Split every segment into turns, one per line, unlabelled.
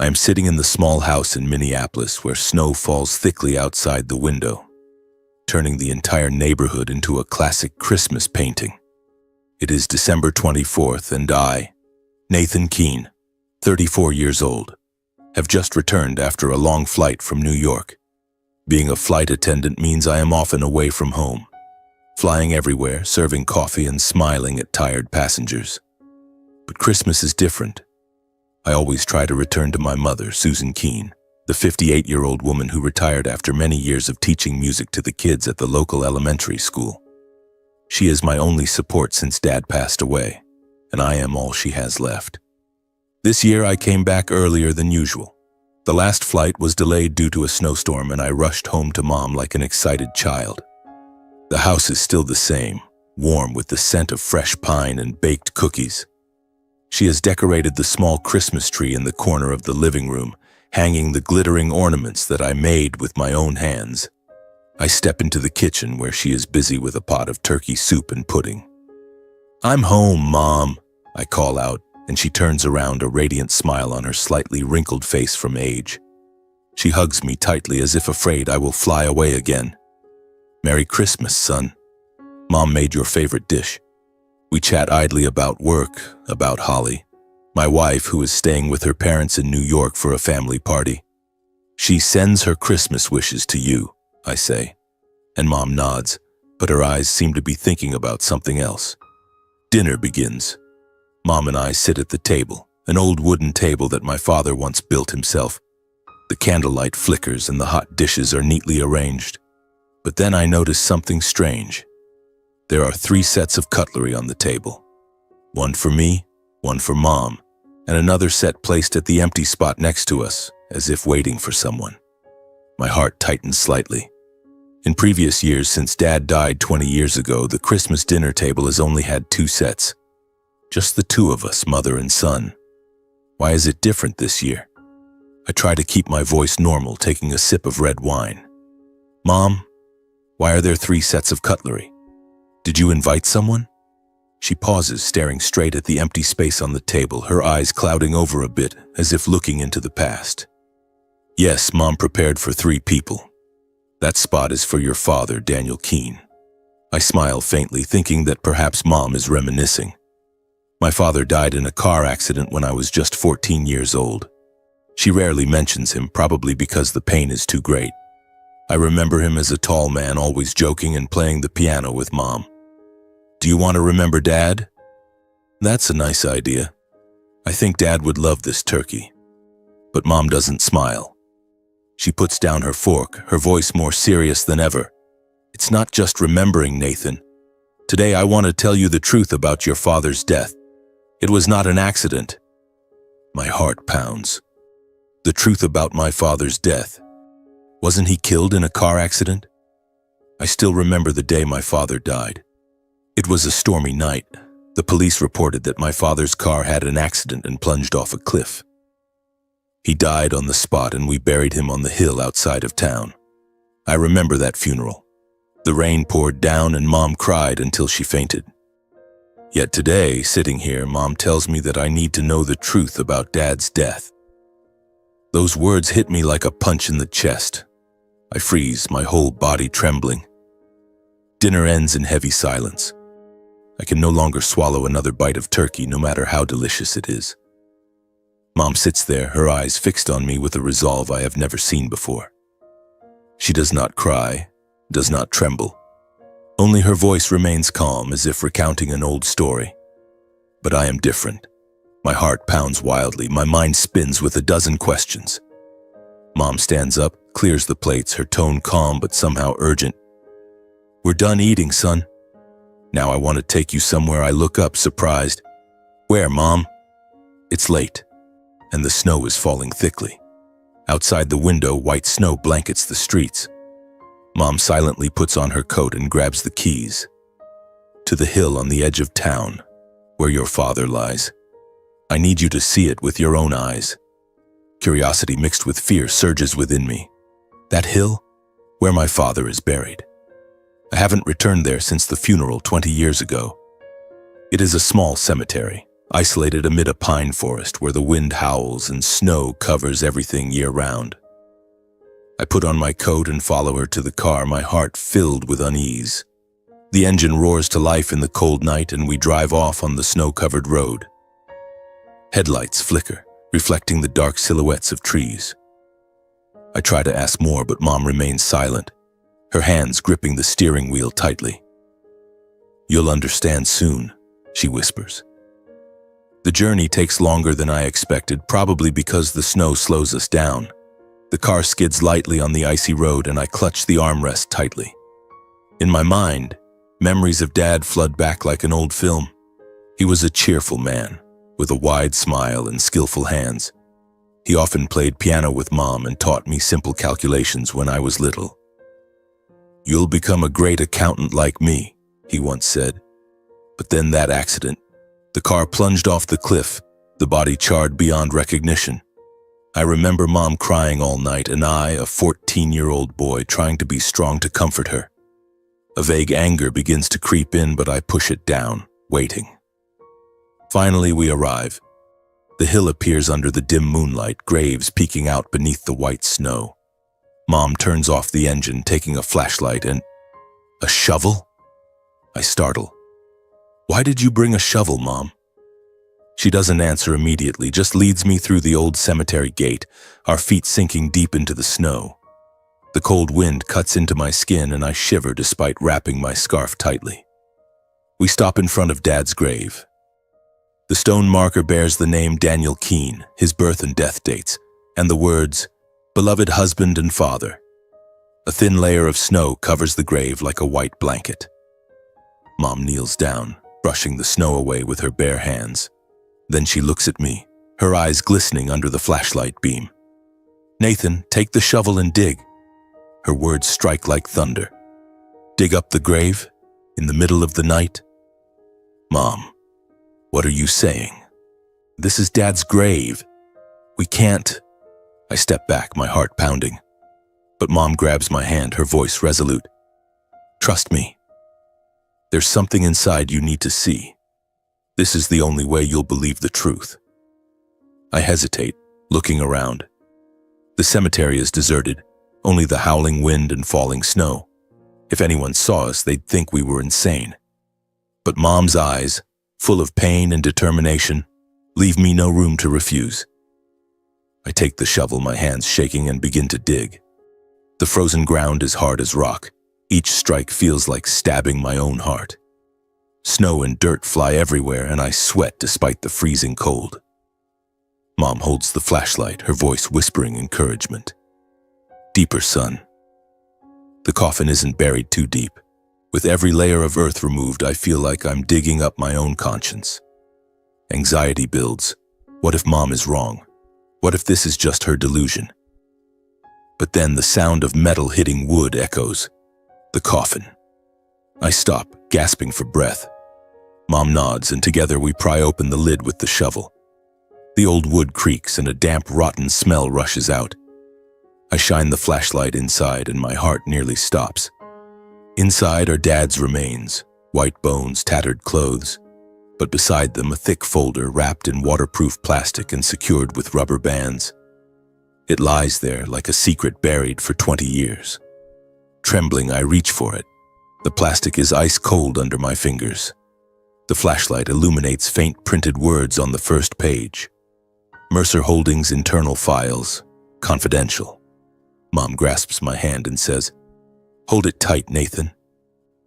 I am sitting in the small house in Minneapolis where snow falls thickly outside the window, turning the entire neighborhood into a classic Christmas painting. It is December 24th, and I, Nathan Keene, 34 years old, have just returned after a long flight from New York. Being a flight attendant means I am often away from home, flying everywhere, serving coffee and smiling at tired passengers. But Christmas is different. I always try to return to my mother, Susan Keene, the 58-year-old woman who retired after many years of teaching music to the kids at the local elementary school. She is my only support since Dad passed away, and I am all she has left. This year I came back earlier than usual. The last flight was delayed due to a snowstorm, and I rushed home to Mom like an excited child. The house is still the same, warm with the scent of fresh pine and baked cookies. She has decorated the small Christmas tree in the corner of the living room, hanging the glittering ornaments that I made with my own hands. I step into the kitchen where she is busy with a pot of turkey soup and pudding. "I'm home, Mom," I call out, and she turns around, a radiant smile on her slightly wrinkled face from age. She hugs me tightly as if afraid I will fly away again. "Merry Christmas, son. Mom made your favorite dish." We chat idly about work, about Holly, my wife who is staying with her parents in New York for a family party. "She sends her Christmas wishes to you," I say, and Mom nods, but her eyes seem to be thinking about something else. Dinner begins. Mom and I sit at the table, an old wooden table that my father once built himself. The candlelight flickers and the hot dishes are neatly arranged. But then I notice something strange. There are 3 sets of cutlery on the table. One for me, one for Mom, and another set placed at the empty spot next to us, as if waiting for someone. My heart tightens slightly. In previous years, since Dad died 20 years ago, the Christmas dinner table has only had 2 sets. Just the 2 of us, mother and son. Why is it different this year? I try to keep my voice normal, taking a sip of red wine. "Mom, why are there 3 sets of cutlery? Did you invite someone?" She pauses, staring straight at the empty space on the table, her eyes clouding over a bit, as if looking into the past. "Yes, Mom prepared for 3 people. That spot is for your father, Daniel Keene." I smile faintly, thinking that perhaps Mom is reminiscing. My father died in a car accident when I was just 14 years old. She rarely mentions him, probably because the pain is too great. I remember him as a tall man, always joking and playing the piano with Mom. "Do you want to remember Dad?" "That's a nice idea. I think Dad would love this turkey." But Mom doesn't smile. She puts down her fork, her voice more serious than ever. "It's not just remembering, Nathan. Today I want to tell you the truth about your father's death. It was not an accident." My heart pounds. The truth about my father's death. Wasn't he killed in a car accident? I still remember the day my father died. It was a stormy night. The police reported that my father's car had an accident and plunged off a cliff. He died on the spot, and we buried him on the hill outside of town. I remember that funeral. The rain poured down and Mom cried until she fainted. Yet today, sitting here, Mom tells me that I need to know the truth about Dad's death. Those words hit me like a punch in the chest. I freeze, my whole body trembling. Dinner ends in heavy silence. I can no longer swallow another bite of turkey, no matter how delicious it is. Mom sits there, her eyes fixed on me with a resolve I have never seen before. She does not cry, does not tremble. Only her voice remains calm, as if recounting an old story. But I am different. My heart pounds wildly, my mind spins with a dozen questions. Mom stands up, clears the plates, her tone calm but somehow urgent. "We're done eating, son. Now I want to take you somewhere." I look up, surprised. "Where, Mom?" It's late, and the snow is falling thickly. Outside the window, white snow blankets the streets. Mom silently puts on her coat and grabs the keys. "To the hill on the edge of town, where your father lies. I need you to see it with your own eyes." Curiosity mixed with fear surges within me. That hill? Where my father is buried. I haven't returned there since the funeral 20 years ago. It is a small cemetery, isolated amid a pine forest where the wind howls and snow covers everything year-round. I put on my coat and follow her to the car, my heart filled with unease. The engine roars to life in the cold night and we drive off on the snow-covered road. Headlights flicker, reflecting the dark silhouettes of trees. I try to ask more, but Mom remains silent, her hands gripping the steering wheel tightly. "You'll understand soon," she whispers. The journey takes longer than I expected, probably because the snow slows us down. The car skids lightly on the icy road and I clutch the armrest tightly. In my mind, memories of Dad flood back like an old film. He was a cheerful man, with a wide smile and skillful hands. He often played piano with Mom and taught me simple calculations when I was little. "You'll become a great accountant like me," he once said. But then that accident. The car plunged off the cliff, the body charred beyond recognition. I remember Mom crying all night and I, a 14-year-old boy, trying to be strong to comfort her. A vague anger begins to creep in, but I push it down, waiting. Finally, we arrive. The hill appears under the dim moonlight, graves peeking out beneath the white snow. Mom turns off the engine, taking a flashlight and... "A shovel?" I startle. "Why did you bring a shovel, Mom?" She doesn't answer immediately, just leads me through the old cemetery gate, our feet sinking deep into the snow. The cold wind cuts into my skin and I shiver despite wrapping my scarf tightly. We stop in front of Dad's grave. The stone marker bears the name Daniel Keene, his birth and death dates, and the words, "Beloved husband and father." A thin layer of snow covers the grave like a white blanket. Mom kneels down, brushing the snow away with her bare hands. Then she looks at me, her eyes glistening under the flashlight beam. "Nathan, take the shovel and dig." Her words strike like thunder. "Dig up the grave? In the middle of the night?" "Mom, what are you saying? This is Dad's grave. We can't..." I step back, my heart pounding. But Mom grabs my hand, her voice resolute. "Trust me. There's something inside you need to see. This is the only way you'll believe the truth." I hesitate, looking around. The cemetery is deserted, only the howling wind and falling snow. If anyone saw us, they'd think we were insane. But Mom's eyes, full of pain and determination, leave me no room to refuse. I take the shovel, my hands shaking, and begin to dig. The frozen ground is hard as rock. Each strike feels like stabbing my own heart. Snow and dirt fly everywhere, and I sweat despite the freezing cold. Mom holds the flashlight, her voice whispering encouragement. "Deeper, son." The coffin isn't buried too deep. With every layer of earth removed, I feel like I'm digging up my own conscience. Anxiety builds. What if Mom is wrong? What if this is just her delusion? But then the sound of metal hitting wood echoes. The coffin. I stop, gasping for breath. Mom nods, and together we pry open the lid with the shovel. The old wood creaks and a damp, rotten smell rushes out. I shine the flashlight inside and my heart nearly stops. Inside are Dad's remains, white bones, tattered clothes, but beside them a thick folder wrapped in waterproof plastic and secured with rubber bands. It lies there like a secret buried for 20 years. Trembling, I reach for it. The plastic is ice cold under my fingers. The flashlight illuminates faint printed words on the first page. Mercer Holdings internal files, confidential. Mom grasps my hand and says, "Hold it tight, Nathan.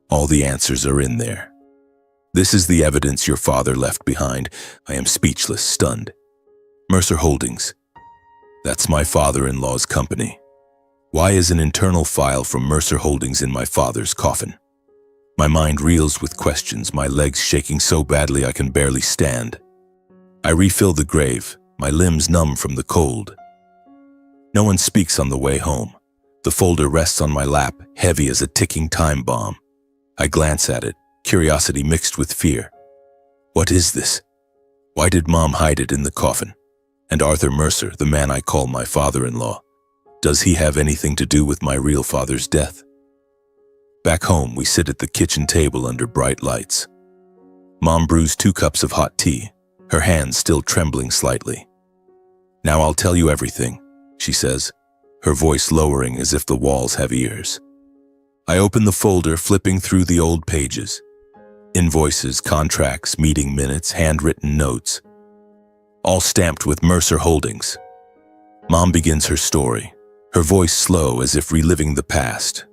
All the answers are in there. This is the evidence your father left behind." I am speechless, stunned. Mercer Holdings. That's my father-in-law's company. Why is an internal file from Mercer Holdings in my father's coffin? My mind reels with questions, my legs shaking so badly I can barely stand. I refill the grave, my limbs numb from the cold. No one speaks on the way home. The folder rests on my lap, heavy as a ticking time bomb. I glance at it, curiosity mixed with fear. What is this? Why did Mom hide it in the coffin? And Arthur Mercer, the man I call my father-in-law, does he have anything to do with my real father's death? Back home, we sit at the kitchen table under bright lights. Mom brews 2 cups of hot tea. her hands still trembling slightly. "Now I'll tell you everything," she says, her voice lowering as if the walls have ears. I open the folder, flipping through the old pages. Invoices, contracts, meeting minutes, handwritten notes, all stamped with Mercer Holdings. Mom begins her story, her voice slow as if reliving the past.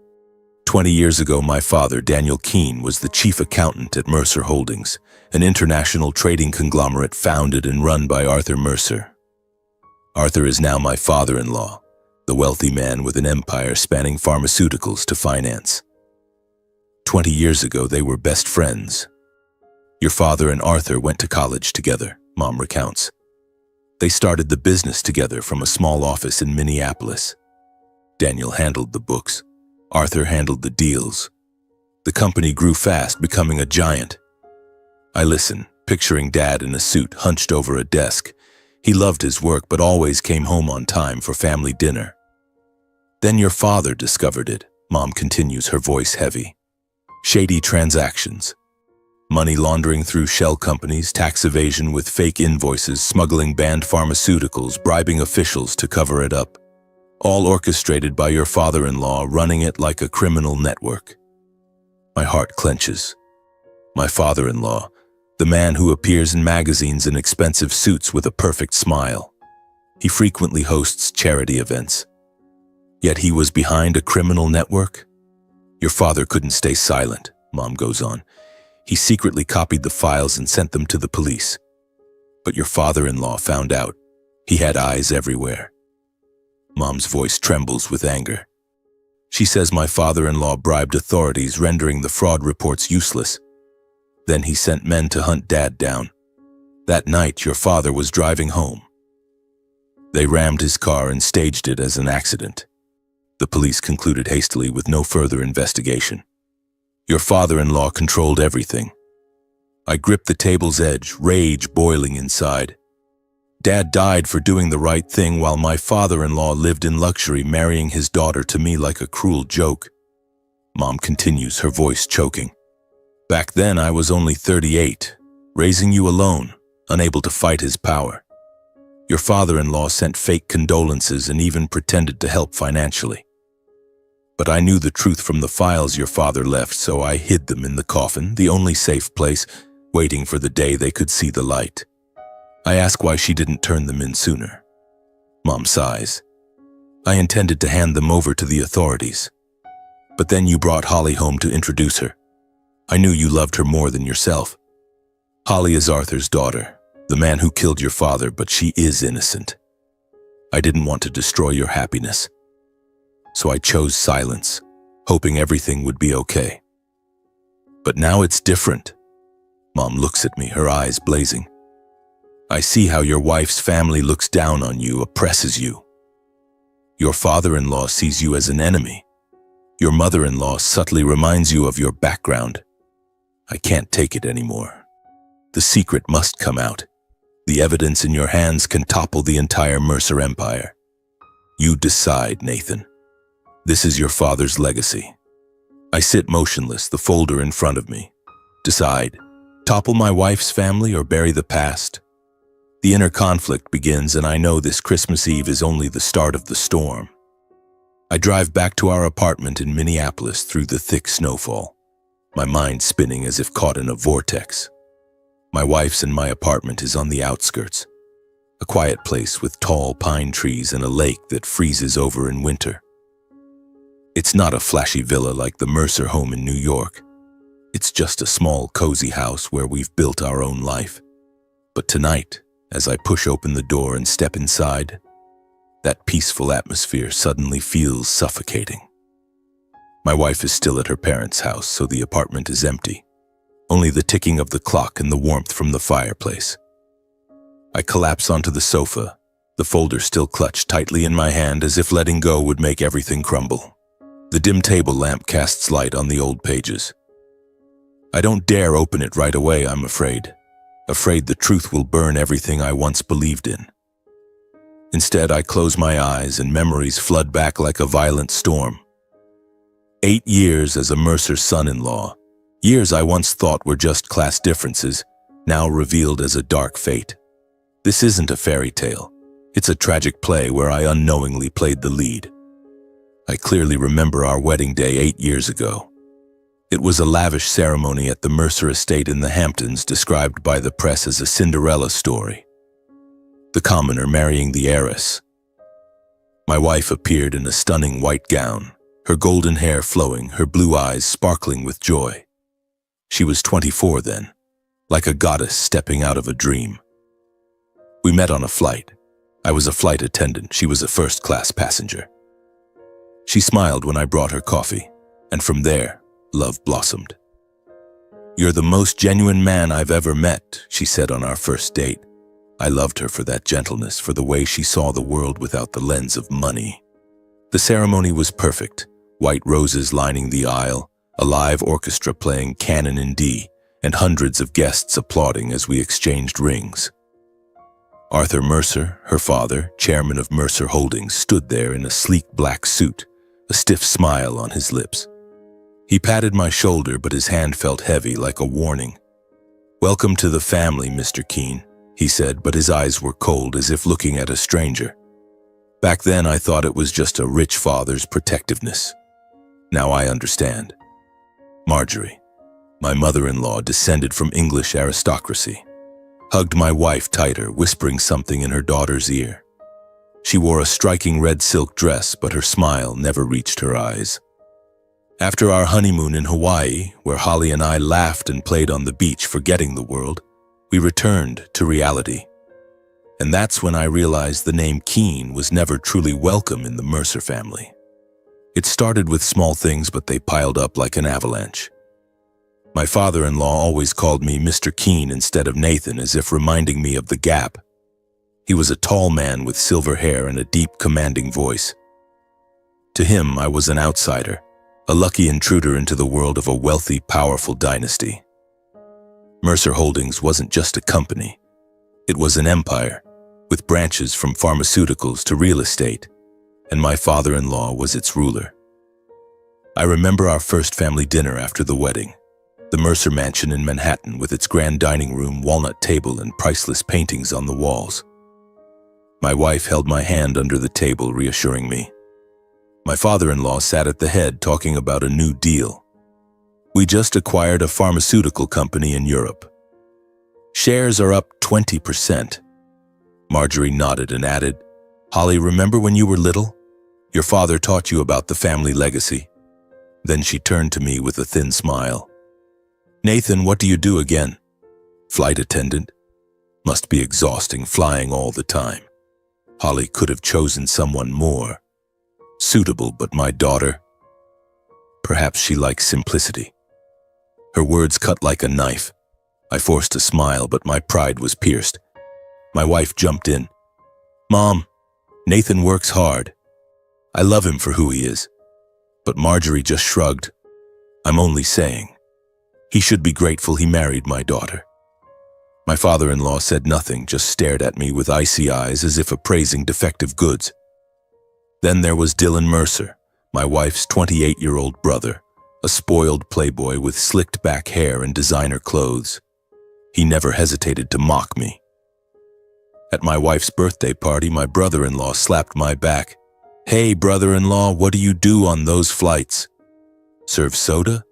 20 years ago, my father, Daniel Keene, was the chief accountant at Mercer Holdings, an international trading conglomerate founded and run by Arthur Mercer. Arthur is now my father-in-law, the wealthy man with an empire spanning pharmaceuticals to finance. 20 years ago, they were best friends. Your father and Arthur went to college together, Mom recounts. They started the business together from a small office in Minneapolis. Daniel handled the books. Arthur handled the deals. The company grew fast, becoming a giant. I listen, picturing Dad in a suit, hunched over a desk. He loved his work, but always came home on time for family dinner. Then your father discovered it, Mom continues, her voice heavy. Shady transactions. Money laundering through shell companies, tax evasion with fake invoices, smuggling banned pharmaceuticals, bribing officials to cover it up. All orchestrated by your father-in-law, running it like a criminal network. My heart clenches. My father-in-law, the man who appears in magazines in expensive suits with a perfect smile. He frequently hosts charity events. Yet he was behind a criminal network? Your father couldn't stay silent, Mom goes on. He secretly copied the files and sent them to the police. But your father-in-law found out. He had eyes everywhere. Mom's voice trembles with anger. She says my father-in-law bribed authorities, rendering the fraud reports useless. Then he sent men to hunt Dad down. That night, your father was driving home. They rammed his car and staged it as an accident. The police concluded hastily with no further investigation. Your father-in-law controlled everything. I gripped the table's edge, rage boiling inside. Dad died for doing the right thing while my father-in-law lived in luxury, marrying his daughter to me like a cruel joke. Mom continues, her voice choking. Back then, I was only 38, raising you alone, unable to fight his power. Your father-in-law sent fake condolences and even pretended to help financially. But I knew the truth from the files your father left, so I hid them in the coffin, the only safe place, waiting for the day they could see the light. I ask why she didn't turn them in sooner. Mom sighs. I intended to hand them over to the authorities. But then you brought Holly home to introduce her. I knew you loved her more than yourself. Holly is Arthur's daughter, the man who killed your father, but she is innocent. I didn't want to destroy your happiness. So I chose silence, hoping everything would be okay. But now it's different. Mom looks at me, her eyes blazing. I see how your wife's family looks down on you, oppresses you. Your father-in-law sees you as an enemy. Your mother-in-law subtly reminds you of your background. I can't take it anymore. The secret must come out. The evidence in your hands can topple the entire Mercer empire. You decide, Nathan. This is your father's legacy. I sit motionless, the folder in front of me. Decide, topple my wife's family or bury the past? The inner conflict begins, and I know this Christmas Eve is only the start of the storm. I drive back to our apartment in Minneapolis through the thick snowfall, my mind spinning as if caught in a vortex. My wife's and my apartment is on the outskirts, a quiet place with tall pine trees and a lake that freezes over in winter. It's not a flashy villa like the Mercer home in New York. It's just a small, cozy house where we've built our own life. But tonight, as I push open the door and step inside, that peaceful atmosphere suddenly feels suffocating. My wife is still at her parents' house, so the apartment is empty. Only the ticking of the clock and the warmth from the fireplace. I collapse onto the sofa, the folder still clutched tightly in my hand as if letting go would make everything crumble. The dim table lamp casts light on the old pages. I don't dare open it right away, I'm afraid. Afraid the truth will burn everything I once believed in. Instead, I close my eyes and memories flood back like a violent storm. 8 years as a Mercer son-in-law, years I once thought were just class differences, now revealed as a dark fate. This isn't a fairy tale. It's a tragic play where I unknowingly played the lead. I clearly remember our wedding day 8 years ago. It was a lavish ceremony at the Mercer estate in the Hamptons, described by the press as a Cinderella story. The commoner marrying the heiress. My wife appeared in a stunning white gown, her golden hair flowing, her blue eyes sparkling with joy. She was 24 then, like a goddess stepping out of a dream. We met on a flight. I was a flight attendant, she was a first-class passenger. She smiled when I brought her coffee, and from there, love blossomed. "You're the most genuine man I've ever met," she said on our first date. I loved her for that gentleness, for the way she saw the world without the lens of money. The ceremony was perfect, white roses lining the aisle, a live orchestra playing Canon in D, and hundreds of guests applauding as we exchanged rings. Arthur Mercer, her father, chairman of Mercer Holdings, stood there in a sleek black suit, a stiff smile on his lips. He patted my shoulder, but his hand felt heavy, like a warning. "Welcome to the family, Mr. Keene," he said, but his eyes were cold, as if looking at a stranger. Back then, I thought it was just a rich father's protectiveness. Now I understand. Marjorie, my mother-in-law, descended from English aristocracy, hugged my wife tighter, whispering something in her daughter's ear. She wore a striking red silk dress, but her smile never reached her eyes. After our honeymoon in Hawaii, where Holly and I laughed and played on the beach, forgetting the world, we returned to reality. And that's when I realized the name Keene was never truly welcome in the Mercer family. It started with small things, but they piled up like an avalanche. My father-in-law always called me Mr. Keene instead of Nathan, as if reminding me of the gap. He was a tall man with silver hair and a deep, commanding voice. To him, I was an outsider, a lucky intruder into the world of a wealthy, powerful dynasty. Mercer Holdings wasn't just a company. It was an empire, with branches from pharmaceuticals to real estate, and my father-in-law was its ruler. I remember our first family dinner after the wedding, the Mercer Mansion in Manhattan with its grand dining room, walnut table, and priceless paintings on the walls. My wife held my hand under the table, reassuring me. My father-in-law sat at the head, talking about a new deal. We just acquired a pharmaceutical company in Europe. Shares are up 20%. Marjorie nodded and added, "Holly, remember when you were little? Your father taught you about the family legacy." Then she turned to me with a thin smile. "Nathan, what do you do again?" "Flight attendant." Must be exhausting, flying all the time. Holly could have chosen someone more suitable, but my daughter, perhaps she likes simplicity. Her words cut like a knife. I forced a smile, but my pride was pierced. My wife jumped in. "Mom, Nathan works hard. I love him for who he is." But Marjorie just shrugged. "I'm only saying. He should be grateful he married my daughter." My father-in-law said nothing, just stared at me with icy eyes as if appraising defective goods. Then there was Dylan Mercer, my wife's 28-year-old brother, a spoiled playboy with slicked back hair and designer clothes. He never hesitated to mock me. At my wife's birthday party, my brother-in-law slapped my back. "Hey, brother-in-law, what do you do on those flights? Serve soda?"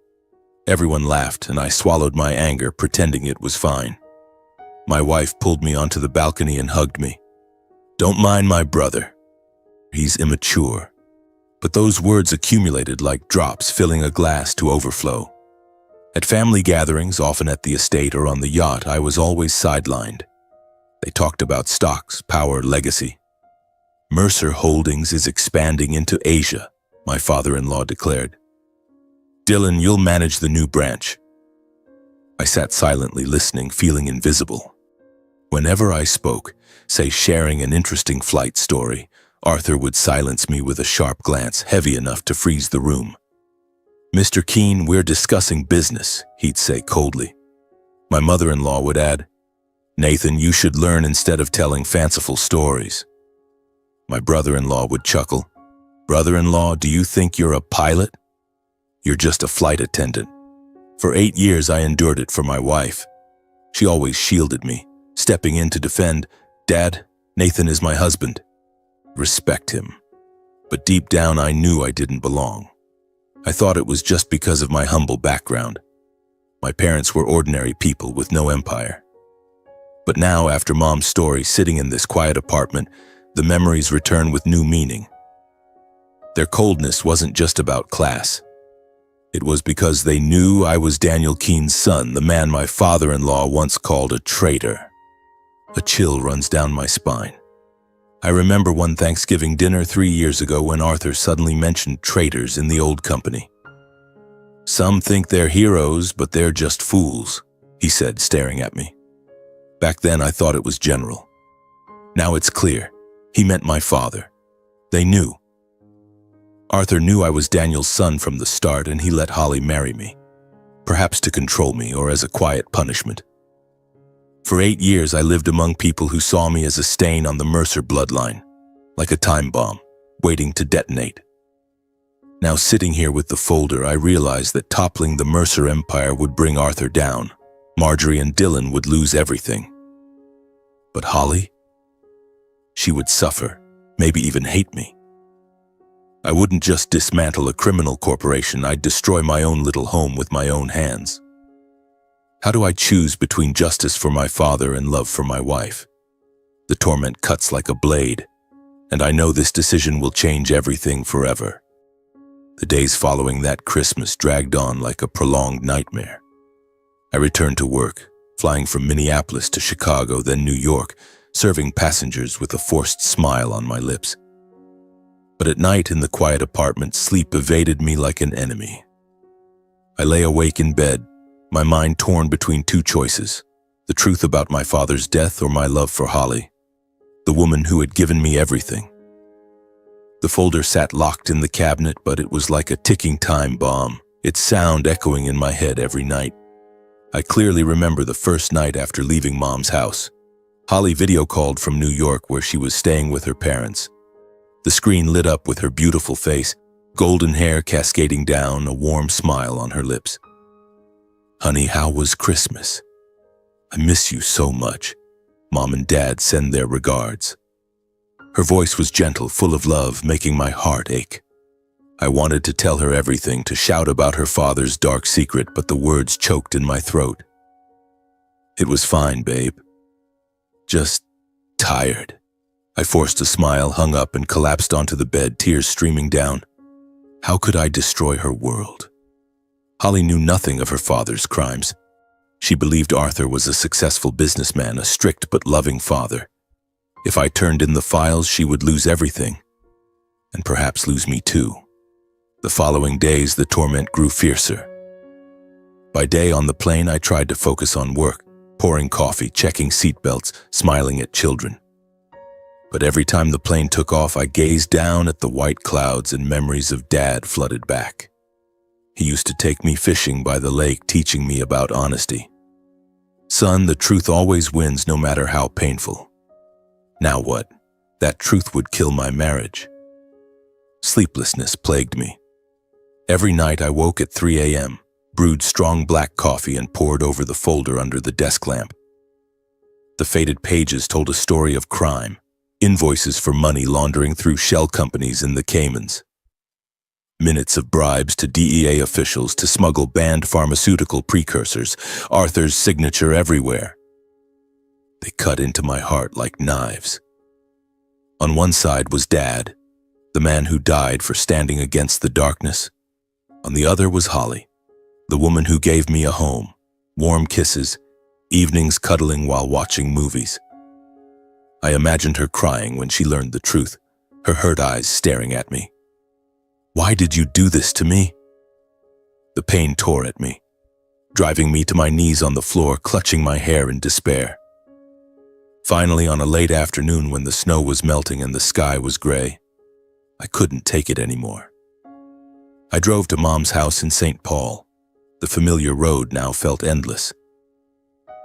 Everyone laughed, and I swallowed my anger, pretending it was fine. My wife pulled me onto the balcony and hugged me. "Don't mind my brother. He's immature." But those words accumulated like drops filling a glass to overflow. At family gatherings, often at the estate or on the yacht, I was always sidelined. They talked about stocks, power, legacy. "Mercer Holdings is expanding into Asia," my father-in-law declared. "Dylan, you'll manage the new branch." I sat silently listening, feeling invisible. Whenever I spoke, say sharing an interesting flight story, Arthur would silence me with a sharp glance, heavy enough to freeze the room. "Mr. Keene, we're discussing business," he'd say coldly. My mother-in-law would add, "Nathan, you should learn instead of telling fanciful stories." My brother-in-law would chuckle. "Brother-in-law, do you think you're a pilot? You're just a flight attendant." For 8 years, I endured it for my wife. She always shielded me, stepping in to defend. "Dad, Nathan is my husband. Respect him." But deep down I knew I didn't belong. I thought it was just because of my humble background. My parents were ordinary people with no empire. But now, after Mom's story, sitting in this quiet apartment, the memories return with new meaning. Their coldness wasn't just about class. It was because they knew I was Daniel Keene's son, the man my father-in-law once called a traitor. A chill runs down my spine. I remember one Thanksgiving dinner 3 years ago when Arthur suddenly mentioned traitors in the old company. "Some think they're heroes, but they're just fools," he said, staring at me. Back then I thought it was general. Now it's clear. He meant my father. They knew. Arthur knew I was Daniel's son from the start, and he let Holly marry me, perhaps to control me or as a quiet punishment. For 8 years I lived among people who saw me as a stain on the Mercer bloodline, like a time bomb, waiting to detonate. Now sitting here with the folder, I realized that toppling the Mercer empire would bring Arthur down. Marjorie and Dylan would lose everything. But Holly? She would suffer, maybe even hate me. I wouldn't just dismantle a criminal corporation, I'd destroy my own little home with my own hands. How do I choose between justice for my father and love for my wife? The torment cuts like a blade, and I know this decision will change everything forever. The days following that Christmas dragged on like a prolonged nightmare. I returned to work, flying from Minneapolis to Chicago, then New York, serving passengers with a forced smile on my lips. But at night in the quiet apartment, sleep evaded me like an enemy. I lay awake in bed, my mind torn between two choices: the truth about my father's death or my love for Holly, the woman who had given me everything. The folder sat locked in the cabinet, but it was like a ticking time bomb, its sound echoing in my head every night. I clearly remember the first night after leaving Mom's house. Holly video called from New York, where she was staying with her parents. The screen lit up with her beautiful face, golden hair cascading down, a warm smile on her lips. "Honey, how was Christmas? I miss you so much. Mom and Dad send their regards." Her voice was gentle, full of love, making my heart ache. I wanted to tell her everything, to shout about her father's dark secret, but the words choked in my throat. "It was fine, babe. Just tired." I forced a smile, hung up, and collapsed onto the bed, tears streaming down. How could I destroy her world? Holly knew nothing of her father's crimes. She believed Arthur was a successful businessman, a strict but loving father. If I turned in the files, she would lose everything, and perhaps lose me too. The following days, the torment grew fiercer. By day on the plane, I tried to focus on work, pouring coffee, checking seatbelts, smiling at children. But every time the plane took off, I gazed down at the white clouds and memories of Dad flooded back. He used to take me fishing by the lake, teaching me about honesty. "Son, the truth always wins, no matter how painful." Now what? That truth would kill my marriage. Sleeplessness plagued me. Every night I woke at 3 a.m., brewed strong black coffee, and pored over the folder under the desk lamp. The faded pages told a story of crime, invoices for money laundering through shell companies in the Caymans, minutes of bribes to DEA officials to smuggle banned pharmaceutical precursors, Arthur's signature everywhere. They cut into my heart like knives. On one side was Dad, the man who died for standing against the darkness. On the other was Holly, the woman who gave me a home, warm kisses, evenings cuddling while watching movies. I imagined her crying when she learned the truth, her hurt eyes staring at me. "Why did you do this to me?" The pain tore at me, driving me to my knees on the floor, clutching my hair in despair. Finally, on a late afternoon when the snow was melting and the sky was gray, I couldn't take it anymore. I drove to Mom's house in St. Paul. The familiar road now felt endless.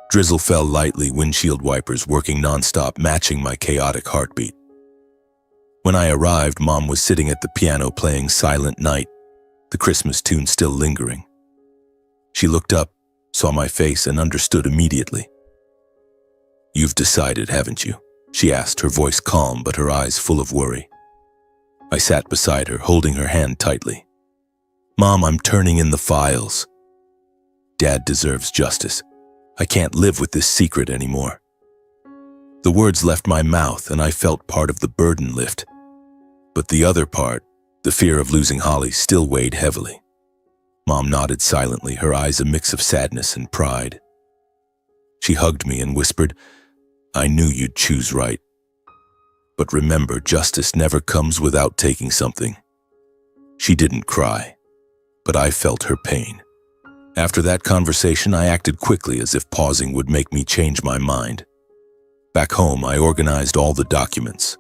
Drizzle fell lightly, windshield wipers working nonstop, matching my chaotic heartbeat. When I arrived, Mom was sitting at the piano playing Silent Night, the Christmas tune still lingering. She looked up, saw my face, and understood immediately. "You've decided, haven't you?" she asked, her voice calm but her eyes full of worry. I sat beside her, holding her hand tightly. "Mom, I'm turning in the files. Dad deserves justice. I can't live with this secret anymore." The words left my mouth and I felt part of the burden lift. But the other part, the fear of losing Holly, still weighed heavily. Mom nodded silently, her eyes a mix of sadness and pride. She hugged me and whispered, "I knew you'd choose right. But remember, justice never comes without taking something." She didn't cry, but I felt her pain. After that conversation, I acted quickly, as if pausing would make me change my mind. Back home, I organized all the documents.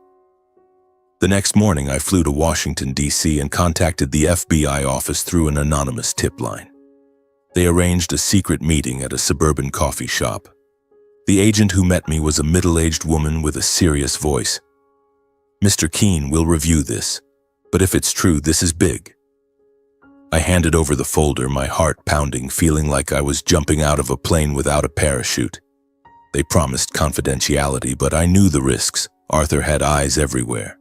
The next morning, I flew to Washington, D.C. and contacted the FBI office through an anonymous tip line. They arranged a secret meeting at a suburban coffee shop. The agent who met me was a middle-aged woman with a serious voice. "Mr. Keene, we'll review this, but if it's true, this is big." I handed over the folder, my heart pounding, feeling like I was jumping out of a plane without a parachute. They promised confidentiality, but I knew the risks. Arthur had eyes everywhere.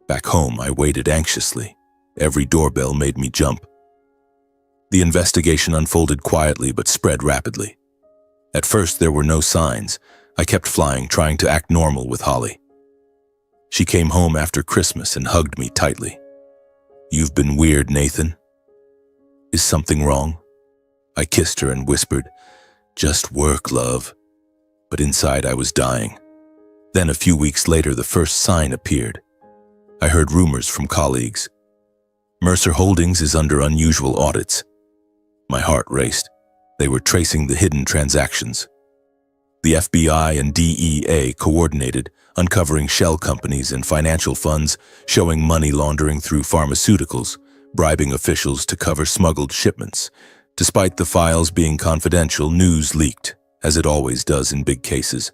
Back home, I waited anxiously. Every doorbell made me jump. The investigation unfolded quietly but spread rapidly. At first, there were no signs. I kept flying, trying to act normal with Holly. She came home after Christmas and hugged me tightly. "You've been weird, Nathan. Is something wrong?" I kissed her and whispered, "Just work, love." But inside I was dying. Then a few weeks later, the first sign appeared. I heard rumors from colleagues. "Mercer Holdings is under unusual audits." My heart raced. They were tracing the hidden transactions. The FBI and DEA coordinated, uncovering shell companies and financial funds, showing money laundering through pharmaceuticals, bribing officials to cover smuggled shipments. Despite the files being confidential, news leaked, as it always does in big cases.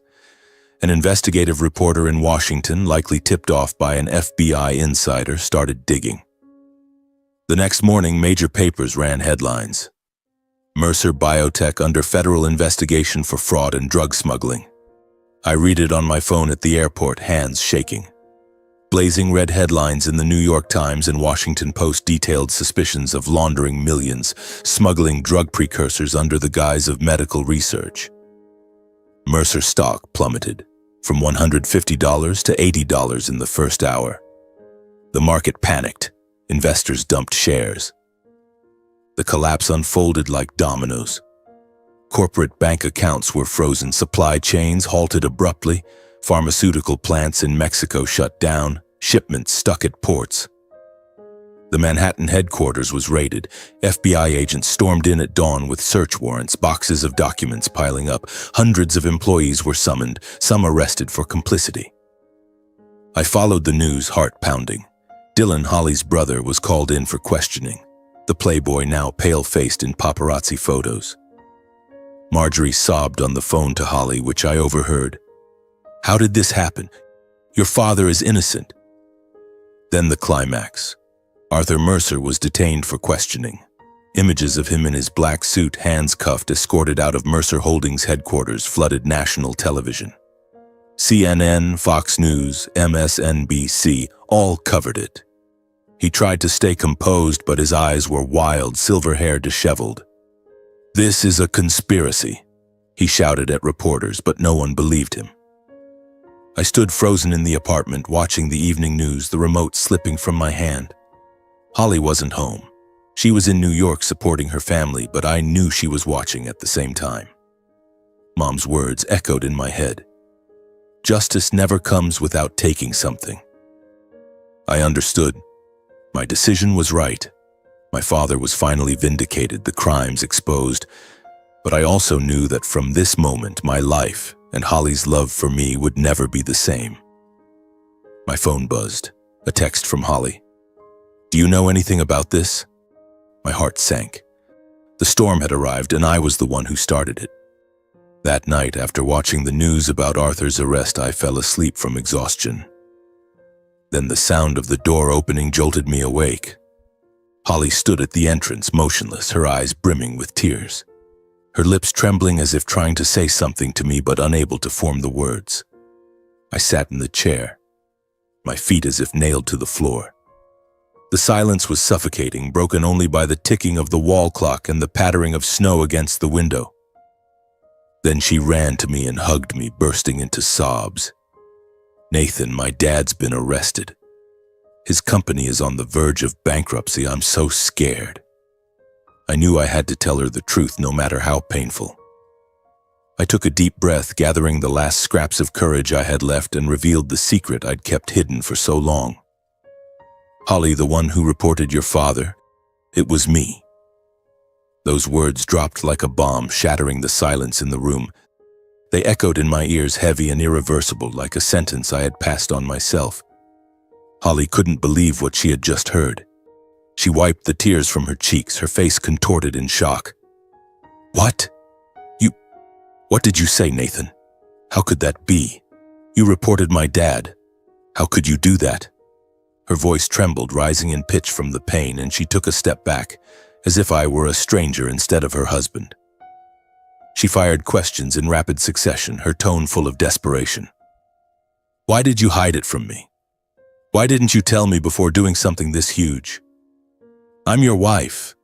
An investigative reporter in Washington, likely tipped off by an FBI insider, started digging. The next morning, major papers ran headlines. "Mercer Biotech under federal investigation for fraud and drug smuggling." I read it on my phone at the airport, hands shaking. Blazing red headlines in the New York Times and Washington Post detailed suspicions of laundering millions, smuggling drug precursors under the guise of medical research. Mercer stock plummeted from $150 to $80 in the first hour. The market panicked. Investors dumped shares. The collapse unfolded like dominoes. Corporate bank accounts were frozen, supply chains halted abruptly, pharmaceutical plants in Mexico shut down, shipments stuck at ports. The Manhattan headquarters was raided. FBI agents stormed in at dawn with search warrants, boxes of documents piling up. Hundreds of employees were summoned, some arrested for complicity. I followed the news, heart pounding. Dylan, Holly's brother, was called in for questioning. The playboy now pale-faced in paparazzi photos. Marjorie sobbed on the phone to Holly, which I overheard. "How did this happen? Your father is innocent." Then the climax. Arthur Mercer was detained for questioning. Images of him in his black suit, hands cuffed, escorted out of Mercer Holdings headquarters flooded national television. CNN, Fox News, MSNBC, all covered it. He tried to stay composed, but his eyes were wild, silver hair disheveled. "This is a conspiracy," he shouted at reporters, but no one believed him. I stood frozen in the apartment, watching the evening news, the remote slipping from my hand. Holly wasn't home. She was in New York supporting her family, but I knew she was watching at the same time. Mom's words echoed in my head. "Justice never comes without taking something." I understood. My decision was right. My father was finally vindicated, the crimes exposed. But I also knew that from this moment, my life and Holly's love for me would never be the same. My phone buzzed. A text from Holly. "Do you know anything about this?" My heart sank. The storm had arrived, and I was the one who started it. That night, after watching the news about Arthur's arrest, I fell asleep from exhaustion. Then the sound of the door opening jolted me awake. Holly stood at the entrance, motionless, her eyes brimming with tears. her lips trembling as if trying to say something to me but unable to form the words. I sat in the chair, my feet as if nailed to the floor. The silence was suffocating, broken only by the ticking of the wall clock and the pattering of snow against the window. Then she ran to me and hugged me, bursting into sobs. "Nathan, my dad's been arrested. His company is on the verge of bankruptcy. I'm so scared." I knew I had to tell her the truth, no matter how painful. I took a deep breath, gathering the last scraps of courage I had left, and revealed the secret I'd kept hidden for so long. "Holly, the one who reported your father, it was me." Those words dropped like a bomb, shattering the silence in the room. They echoed in my ears, heavy and irreversible, like a sentence I had passed on myself. Holly couldn't believe what she had just heard. She wiped the tears from her cheeks, her face contorted in shock. "What? What did you say, Nathan? How could that be? You reported my dad. How could you do that?" Her voice trembled, rising in pitch from the pain, and she took a step back, as if I were a stranger instead of her husband. She fired questions in rapid succession, her tone full of desperation. "Why did you hide it from me? Why didn't you tell me before doing something this huge? I'm your wife.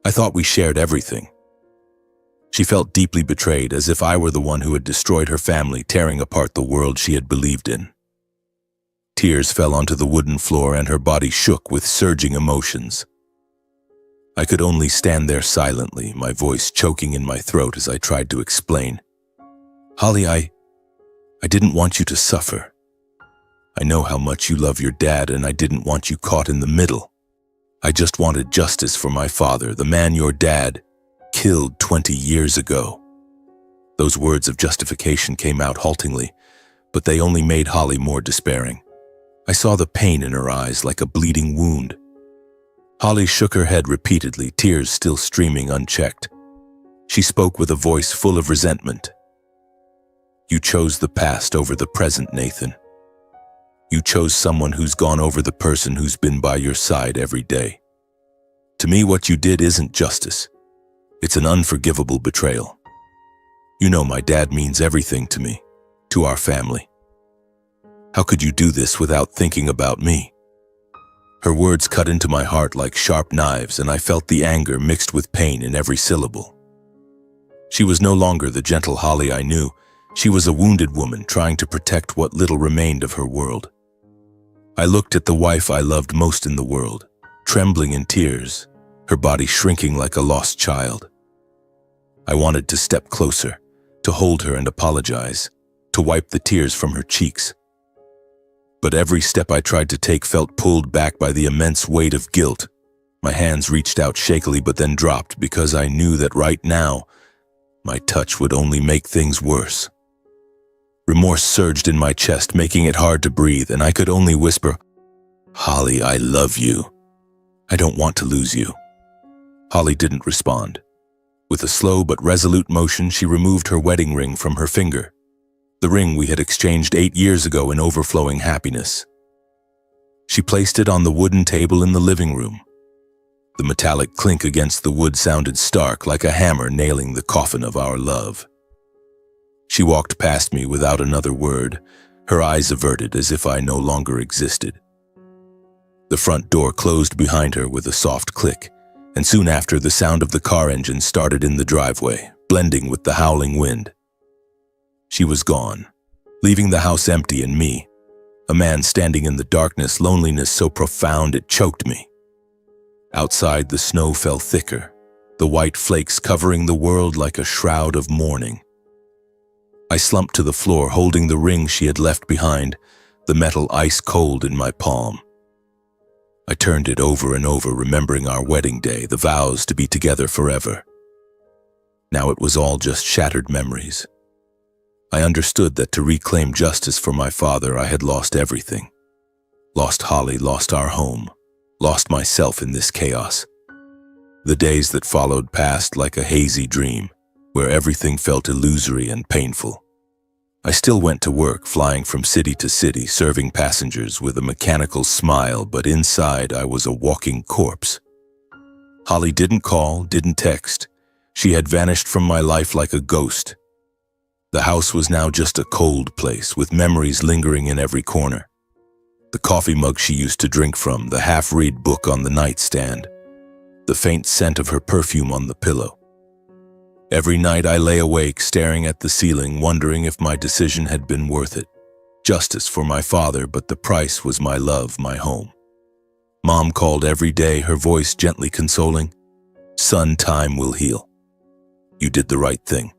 I thought we shared everything." She felt deeply betrayed, as if I were the one who had destroyed her family, tearing apart the world she had believed in. Tears fell onto the wooden floor, and her body shook with surging emotions. I could only stand there silently, my voice choking in my throat as I tried to explain. "Holly, I didn't want you to suffer. I know how much you love your dad, and I didn't want you caught in the middle. I just wanted justice for my father, the man your dad killed 20 years ago." Those words of justification came out haltingly, but they only made Holly more despairing. I saw the pain in her eyes, like a bleeding wound. Holly shook her head repeatedly, tears still streaming unchecked. She spoke with a voice full of resentment. "You chose the past over the present, Nathan. You chose someone who's gone over the person who's been by your side every day. To me, what you did isn't justice. It's an unforgivable betrayal. You know my dad means everything to me, to our family. How could you do this without thinking about me?" Her words cut into my heart like sharp knives, and I felt the anger mixed with pain in every syllable. She was no longer the gentle Holly I knew. She was a wounded woman trying to protect what little remained of her world. I looked at the wife I loved most in the world, trembling in tears, her body shrinking like a lost child. I wanted to step closer, to hold her and apologize, to wipe the tears from her cheeks. But every step I tried to take felt pulled back by the immense weight of guilt. My hands reached out shakily but then dropped, because I knew that right now, my touch would only make things worse. Remorse surged in my chest, making it hard to breathe, and I could only whisper, "Holly, I love you. I don't want to lose you." Holly didn't respond. With a slow but resolute motion, she removed her wedding ring from her finger, the ring we had exchanged 8 years ago in overflowing happiness. She placed it on the wooden table in the living room. The metallic clink against the wood sounded stark, like a hammer nailing the coffin of our love. She walked past me without another word, her eyes averted as if I no longer existed. The front door closed behind her with a soft click, and soon after, the sound of the car engine started in the driveway, blending with the howling wind. She was gone, leaving the house empty and me, a man standing in the darkness, loneliness so profound it choked me. Outside, the snow fell thicker, the white flakes covering the world like a shroud of mourning. I slumped to the floor, holding the ring she had left behind, the metal ice cold in my palm. I turned it over and over, remembering our wedding day, the vows to be together forever. Now it was all just shattered memories. I understood that to reclaim justice for my father, I had lost everything. Lost Holly, lost our home, lost myself in this chaos. The days that followed passed like a hazy dream, where everything felt illusory and painful. I still went to work, flying from city to city, serving passengers with a mechanical smile, but inside I was a walking corpse. Holly didn't call, didn't text. She had vanished from my life like a ghost. The house was now just a cold place, with memories lingering in every corner. The coffee mug she used to drink from, the half-read book on the nightstand, the faint scent of her perfume on the pillow. Every night I lay awake, staring at the ceiling, wondering if my decision had been worth it. Justice for my father, but the price was my love, my home. Mom called every day, her voice gently consoling. "Son, time will heal. You did the right thing."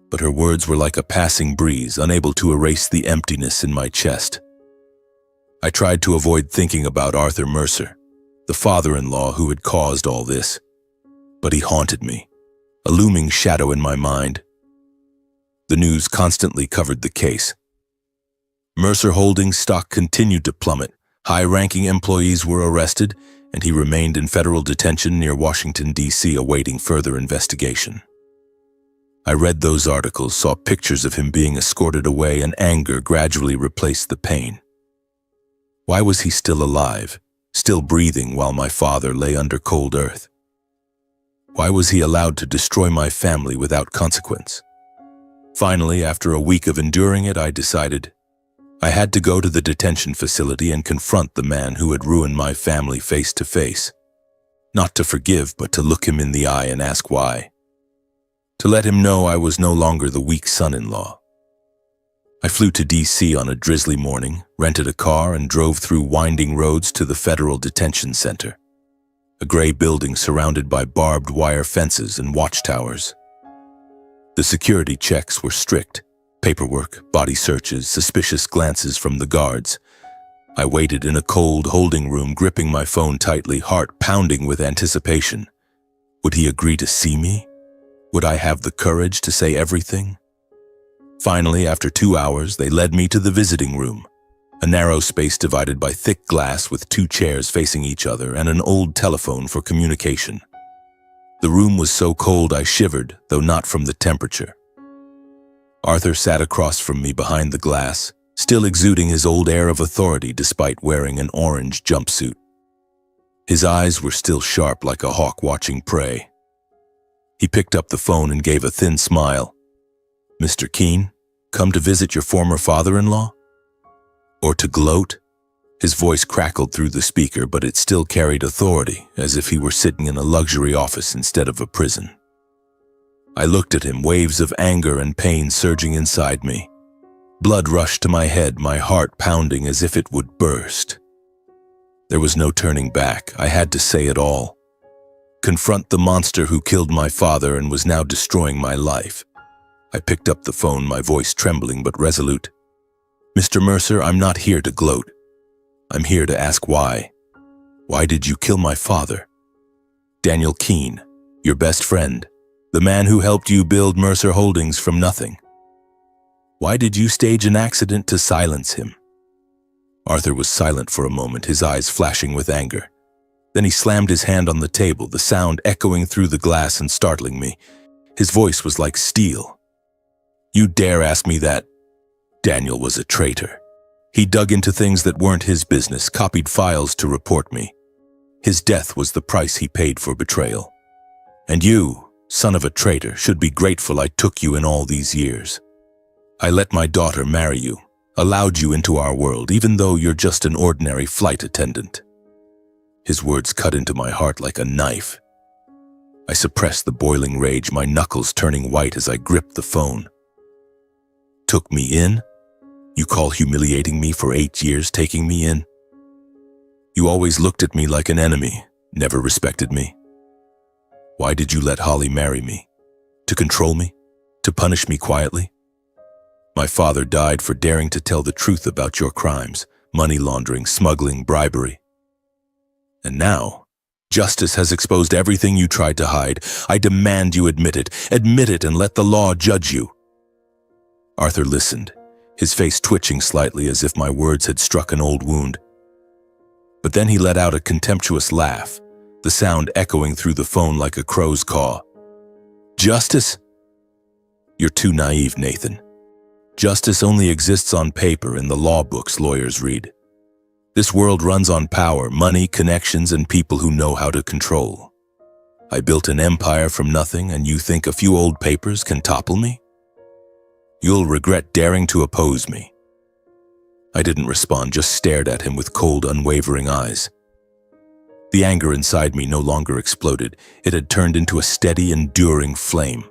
But her words were like a passing breeze, unable to erase the emptiness in my chest. I tried to avoid thinking about Arthur Mercer, the father-in-law who had caused all this. But he haunted me, a looming shadow in my mind. The news constantly covered the case. Mercer Holdings stock continued to plummet. High-ranking employees were arrested, and he remained in federal detention near Washington, D.C., awaiting further investigation. I read those articles, saw pictures of him being escorted away, and anger gradually replaced the pain. Why was he still alive, still breathing while my father lay under cold earth? Why was he allowed to destroy my family without consequence? Finally, after a week of enduring it, I decided I had to go to the detention facility and confront the man who had ruined my family face to face. Not to forgive, but to look him in the eye and ask why. To let him know I was no longer the weak son-in-law. I flew to D.C. on a drizzly morning, rented a car, and drove through winding roads to the Federal Detention Center, a gray building surrounded by barbed wire fences and watchtowers. The security checks were strict. Paperwork, body searches, suspicious glances from the guards. I waited in a cold holding room, gripping my phone tightly, heart pounding with anticipation. Would he agree to see me? Would I have the courage to say everything? Finally, after 2 hours, they led me to the visiting room, a narrow space divided by thick glass with 2 chairs facing each other and an old telephone for communication. The room was so cold I shivered, though not from the temperature. Arthur sat across from me behind the glass, still exuding his old air of authority despite wearing an orange jumpsuit. His eyes were still sharp like a hawk watching prey. He picked up the phone and gave a thin smile. "Mr. Keene, come to visit your former father-in-law? Or to gloat?" His voice crackled through the speaker, but it still carried authority, as if he were sitting in a luxury office instead of a prison. I looked at him, waves of anger and pain surging inside me. Blood rushed to my head, my heart pounding as if it would burst. There was no turning back. I had to say it all. Confront the monster who killed my father and was now destroying my life. I picked up the phone, my voice trembling but resolute. "Mr. Mercer, I'm not here to gloat. I'm here to ask why. Why did you kill my father? Daniel Keene, your best friend, the man who helped you build Mercer Holdings from nothing. Why did you stage an accident to silence him?" Arthur was silent for a moment, his eyes flashing with anger. Then he slammed his hand on the table, the sound echoing through the glass and startling me. His voice was like steel. "You dare ask me that? Daniel was a traitor. He dug into things that weren't his business, copied files to report me. His death was the price he paid for betrayal. And you, son of a traitor, should be grateful I took you in all these years. I let my daughter marry you, allowed you into our world, even though you're just an ordinary flight attendant." His words cut into my heart like a knife. I suppressed the boiling rage, my knuckles turning white as I gripped the phone. "Took me in? You call humiliating me for 8 years taking me in? You always looked at me like an enemy, never respected me. Why did you let Holly marry me? To control me? To punish me quietly? My father died for daring to tell the truth about your crimes, money laundering, smuggling, bribery. And now, justice has exposed everything you tried to hide. I demand you admit it and let the law judge you." Arthur listened, his face twitching slightly as if my words had struck an old wound. But then he let out a contemptuous laugh, the sound echoing through the phone like a crow's caw. "Justice? You're too naive, Nathan. Justice only exists on paper in the law books lawyers read. This world runs on power, money, connections, and people who know how to control. I built an empire from nothing, and you think a few old papers can topple me? You'll regret daring to oppose me." I didn't respond, just stared at him with cold, unwavering eyes. The anger inside me no longer exploded. It had turned into a steady, enduring flame.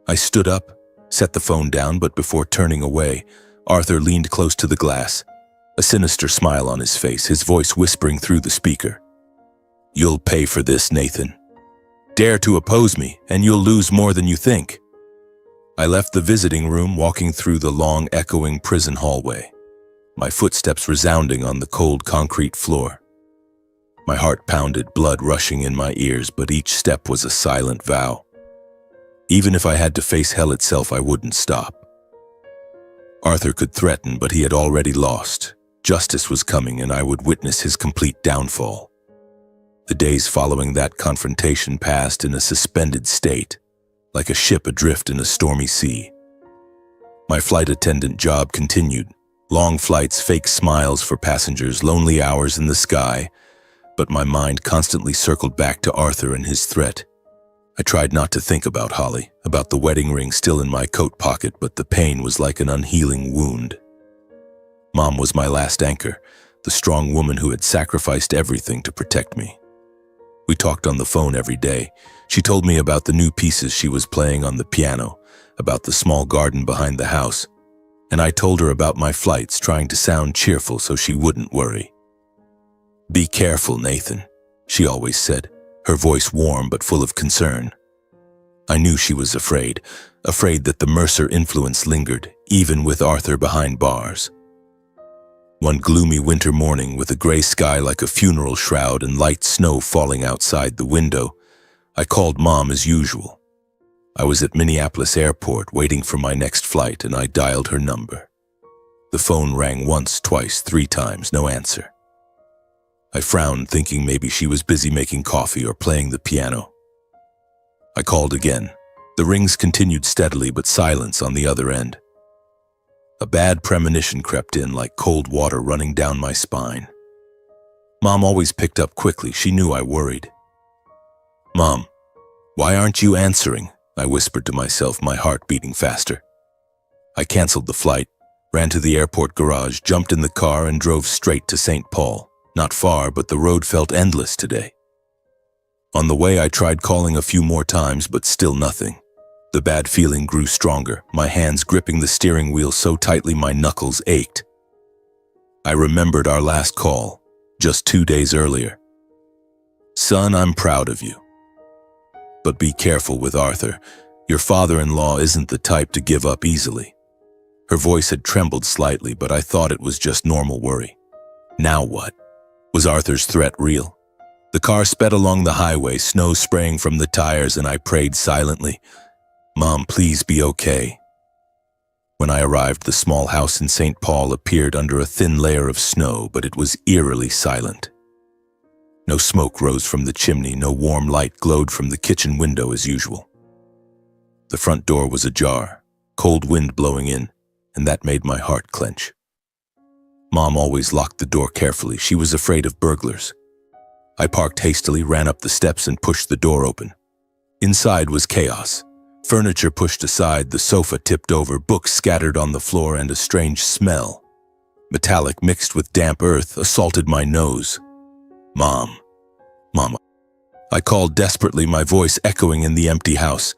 I stood up, set the phone down, but before turning away, Arthur leaned close to the glass, a sinister smile on his face, his voice whispering through the speaker. "You'll pay for this, Nathan. Dare to oppose me, and you'll lose more than you think." I left the visiting room, walking through the long, echoing prison hallway, my footsteps resounding on the cold concrete floor. My heart pounded, blood rushing in my ears, but each step was a silent vow. Even if I had to face hell itself, I wouldn't stop. Arthur could threaten, but he had already lost. Justice was coming, and I would witness his complete downfall. The days following that confrontation passed in a suspended state, like a ship adrift in a stormy sea. My flight attendant job continued. Long flights, fake smiles for passengers, lonely hours in the sky, but my mind constantly circled back to Arthur and his threat. I tried not to think about Holly, about the wedding ring still in my coat pocket, but the pain was like an unhealing wound. Mom was my last anchor, the strong woman who had sacrificed everything to protect me. We talked on the phone every day. She told me about the new pieces she was playing on the piano, about the small garden behind the house, and I told her about my flights, trying to sound cheerful so she wouldn't worry. "Be careful, Nathan," she always said, her voice warm but full of concern. I knew she was afraid that the Mercer influence lingered, even with Arthur behind bars. One gloomy winter morning, with a gray sky like a funeral shroud and light snow falling outside the window, I called Mom as usual. I was at Minneapolis Airport waiting for my next flight, and I dialed her number. The phone rang once, twice, 3 times, no answer. I frowned, thinking maybe she was busy making coffee or playing the piano. I called again. The rings continued steadily, but silence on the other end. A bad premonition crept in like cold water running down my spine. Mom always picked up quickly. She knew I worried. "Mom, why aren't you answering?" I whispered to myself, my heart beating faster. I canceled the flight, ran to the airport garage, jumped in the car, and drove straight to St. Paul. Not far, but the road felt endless today. On the way, I tried calling a few more times, but still nothing. The bad feeling grew stronger, my hands gripping the steering wheel so tightly my knuckles ached. I remembered our last call, just 2 days earlier. "Son, I'm proud of you. But be careful with Arthur. Your father-in-law isn't the type to give up easily." Her voice had trembled slightly, but I thought it was just normal worry. Now what? Was Arthur's threat real? The car sped along the highway, snow spraying from the tires, and I prayed silently, "Mom, please be okay." When I arrived, the small house in St. Paul appeared under a thin layer of snow, but it was eerily silent. No smoke rose from the chimney, no warm light glowed from the kitchen window as usual. The front door was ajar, cold wind blowing in, and that made my heart clench. Mom always locked the door carefully. She was afraid of burglars. I parked hastily, ran up the steps, and pushed the door open. Inside was chaos. Furniture pushed aside, the sofa tipped over, books scattered on the floor, and a strange smell, metallic mixed with damp earth, assaulted my nose. "Mom. Mom." I called desperately, my voice echoing in the empty house.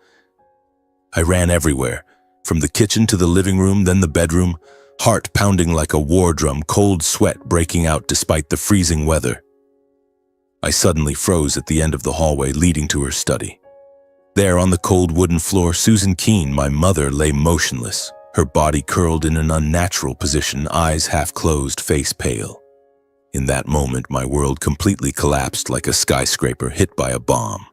I ran everywhere, from the kitchen to the living room, then the bedroom, heart pounding like a war drum, cold sweat breaking out despite the freezing weather. I suddenly froze at the end of the hallway leading to her study. There on the cold wooden floor, Susan Keene, my mother, lay motionless, her body curled in an unnatural position, eyes half closed, face pale. In that moment, my world completely collapsed like a skyscraper hit by a bomb.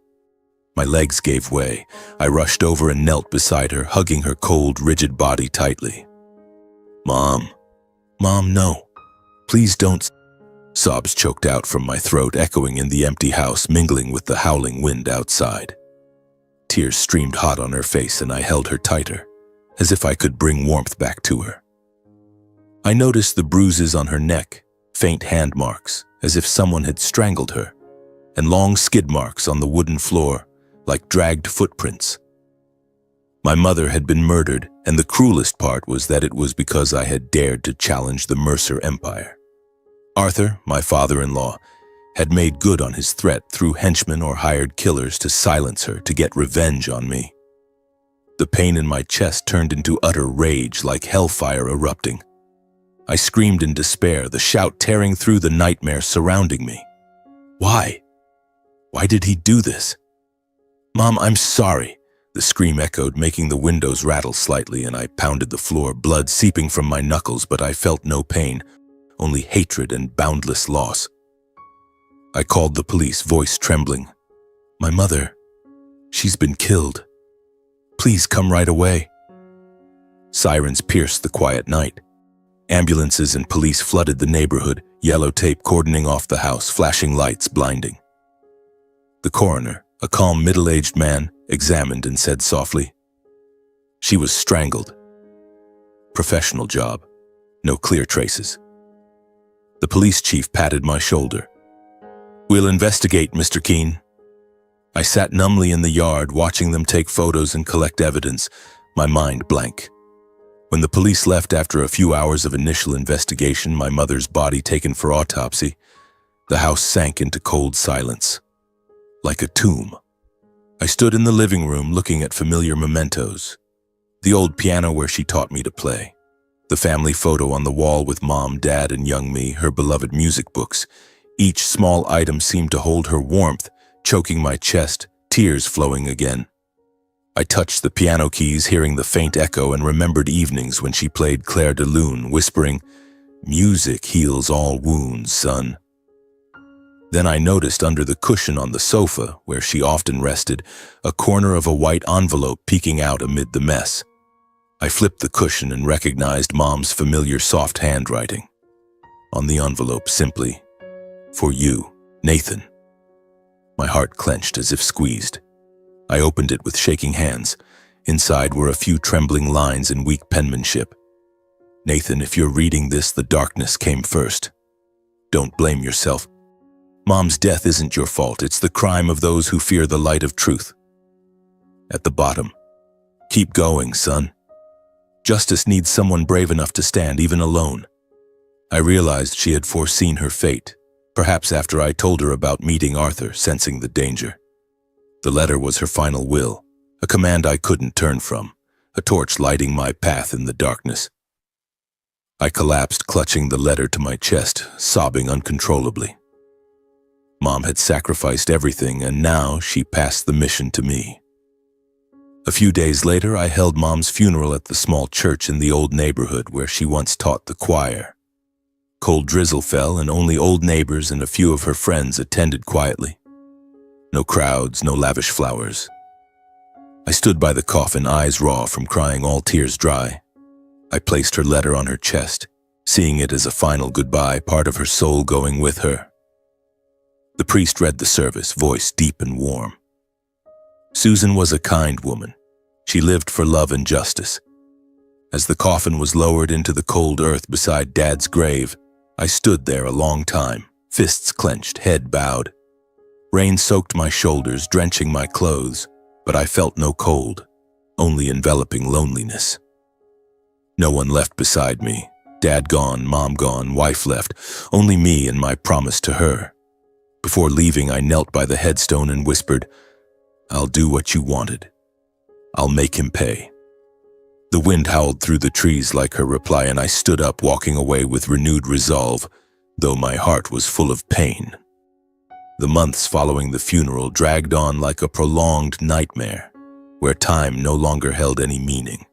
My legs gave way. I rushed over and knelt beside her, hugging her cold, rigid body tightly. "Mom. Mom, no. Please don't." Sobs choked out from my throat, echoing in the empty house, mingling with the howling wind outside. Tears streamed hot on her face, and I held her tighter, as if I could bring warmth back to her. I noticed the bruises on her neck, faint hand marks, as if someone had strangled her, and long skid marks on the wooden floor, like dragged footprints. My mother had been murdered, and the cruelest part was that it was because I had dared to challenge the Mercer Empire. Arthur, my father-in-law, had made good on his threat through henchmen or hired killers to silence her, to get revenge on me. The pain in my chest turned into utter rage, like hellfire erupting. I screamed in despair, the shout tearing through the nightmare surrounding me. Why? Why did he do this? "Mom, I'm sorry," the scream echoed, making the windows rattle slightly, and I pounded the floor, blood seeping from my knuckles, but I felt no pain, only hatred and boundless loss. I called the police, voice trembling. "My mother, she's been killed. Please come right away." Sirens pierced the quiet night. Ambulances and police flooded the neighborhood, yellow tape cordoning off the house, flashing lights blinding. The coroner, a calm middle-aged man, examined and said softly, "She was strangled. Professional job. No clear traces." The police chief patted my shoulder. "We'll investigate, Mr. Keene." I sat numbly in the yard, watching them take photos and collect evidence, my mind blank. When the police left after a few hours of initial investigation, my mother's body taken for autopsy, the house sank into cold silence, like a tomb. I stood in the living room looking at familiar mementos. The old piano where she taught me to play. The family photo on the wall with Mom, Dad, and young me, her beloved music books. Each small item seemed to hold her warmth, choking my chest, tears flowing again. I touched the piano keys, hearing the faint echo, and remembered evenings when she played Clair de Lune, whispering, "Music heals all wounds, son." Then I noticed under the cushion on the sofa, where she often rested, a corner of a white envelope peeking out amid the mess. I flipped the cushion and recognized Mom's familiar soft handwriting. On the envelope simply, "For you, Nathan." My heart clenched as if squeezed. I opened it with shaking hands. Inside were a few trembling lines in weak penmanship. "Nathan, if you're reading this, the darkness came first. Don't blame yourself. Mom's death isn't your fault. It's the crime of those who fear the light of truth." At the bottom, "Keep going, son. Justice needs someone brave enough to stand, even alone." I realized she had foreseen her fate, perhaps after I told her about meeting Arthur, sensing the danger. The letter was her final will, a command I couldn't turn from, a torch lighting my path in the darkness. I collapsed, clutching the letter to my chest, sobbing uncontrollably. Mom had sacrificed everything, and now she passed the mission to me. A few days later, I held Mom's funeral at the small church in the old neighborhood where she once taught the choir. Cold drizzle fell, and only old neighbors and a few of her friends attended quietly. No crowds, no lavish flowers. I stood by the coffin, eyes raw from crying, all tears dry. I placed her letter on her chest, seeing it as a final goodbye, part of her soul going with her. The priest read the service, voice deep and warm. Susan was a kind woman. She lived for love and justice. As the coffin was lowered into the cold earth beside Dad's grave, I stood there a long time, fists clenched, head bowed. Rain soaked my shoulders, drenching my clothes, but I felt no cold, only enveloping loneliness. No one left beside me. Dad gone, Mom gone, wife left, only me and my promise to her. Before leaving, I knelt by the headstone and whispered, "I'll do what you wanted. I'll make him pay." The wind howled through the trees like her reply, and I stood up, walking away with renewed resolve, though my heart was full of pain. The months following the funeral dragged on like a prolonged nightmare, where time no longer held any meaning.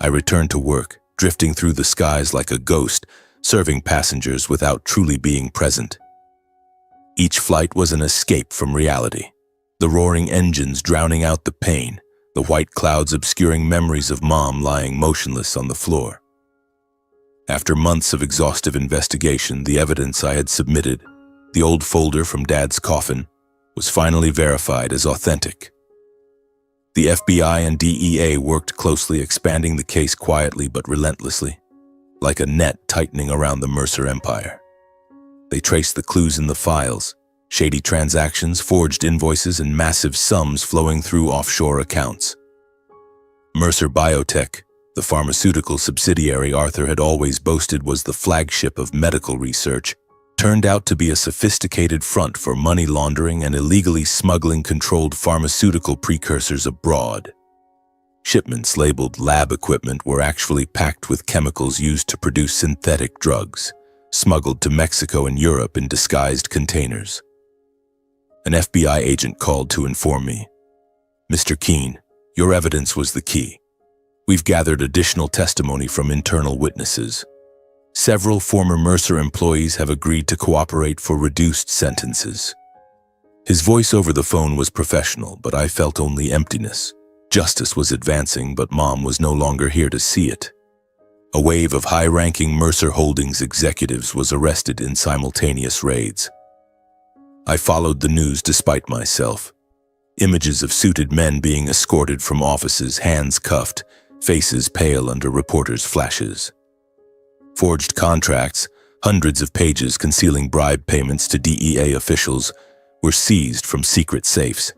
I returned to work, drifting through the skies like a ghost, serving passengers without truly being present. Each flight was an escape from reality, the roaring engines drowning out the pain, the white clouds obscuring memories of Mom lying motionless on the floor. After months of exhaustive investigation, the evidence I had submitted, the old folder from Dad's coffin, was finally verified as authentic. The FBI and DEA worked closely, expanding the case quietly but relentlessly, like a net tightening around the Mercer Empire. They traced the clues in the files, shady transactions, forged invoices, and massive sums flowing through offshore accounts. Mercer Biotech, the pharmaceutical subsidiary Arthur had always boasted was the flagship of medical research, turned out to be a sophisticated front for money laundering and illegally smuggling controlled pharmaceutical precursors abroad. Shipments labeled lab equipment were actually packed with chemicals used to produce synthetic drugs, smuggled to Mexico and Europe in disguised containers. An FBI agent called to inform me, "Mr. Keene, your evidence was the key. We've gathered additional testimony from internal witnesses. Several former Mercer employees have agreed to cooperate for reduced sentences." His voice over the phone was professional, but I felt only emptiness. Justice was advancing, but Mom was no longer here to see it. A wave of high-ranking Mercer Holdings executives was arrested in simultaneous raids. I followed the news despite myself. Images of suited men being escorted from offices, hands cuffed, faces pale under reporters' flashes. Forged contracts, hundreds of pages concealing bribe payments to DEA officials, were seized from secret safes.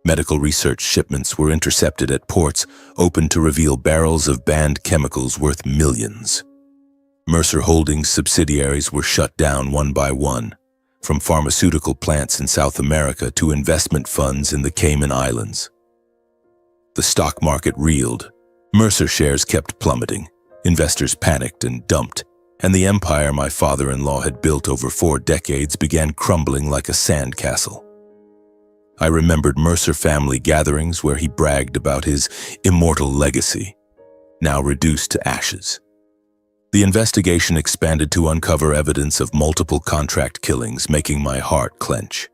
Medical research shipments were intercepted at ports open to reveal barrels of banned chemicals worth millions. Mercer Holdings subsidiaries were shut down one by one, from pharmaceutical plants in South America to investment funds in the Cayman Islands. The stock market reeled. Mercer shares kept plummeting. Investors panicked and dumped, and the empire my father-in-law had built over 4 decades began crumbling like a sandcastle. I remembered Mercer family gatherings where he bragged about his immortal legacy, now reduced to ashes. The investigation expanded to uncover evidence of multiple contract killings, making my heart clench.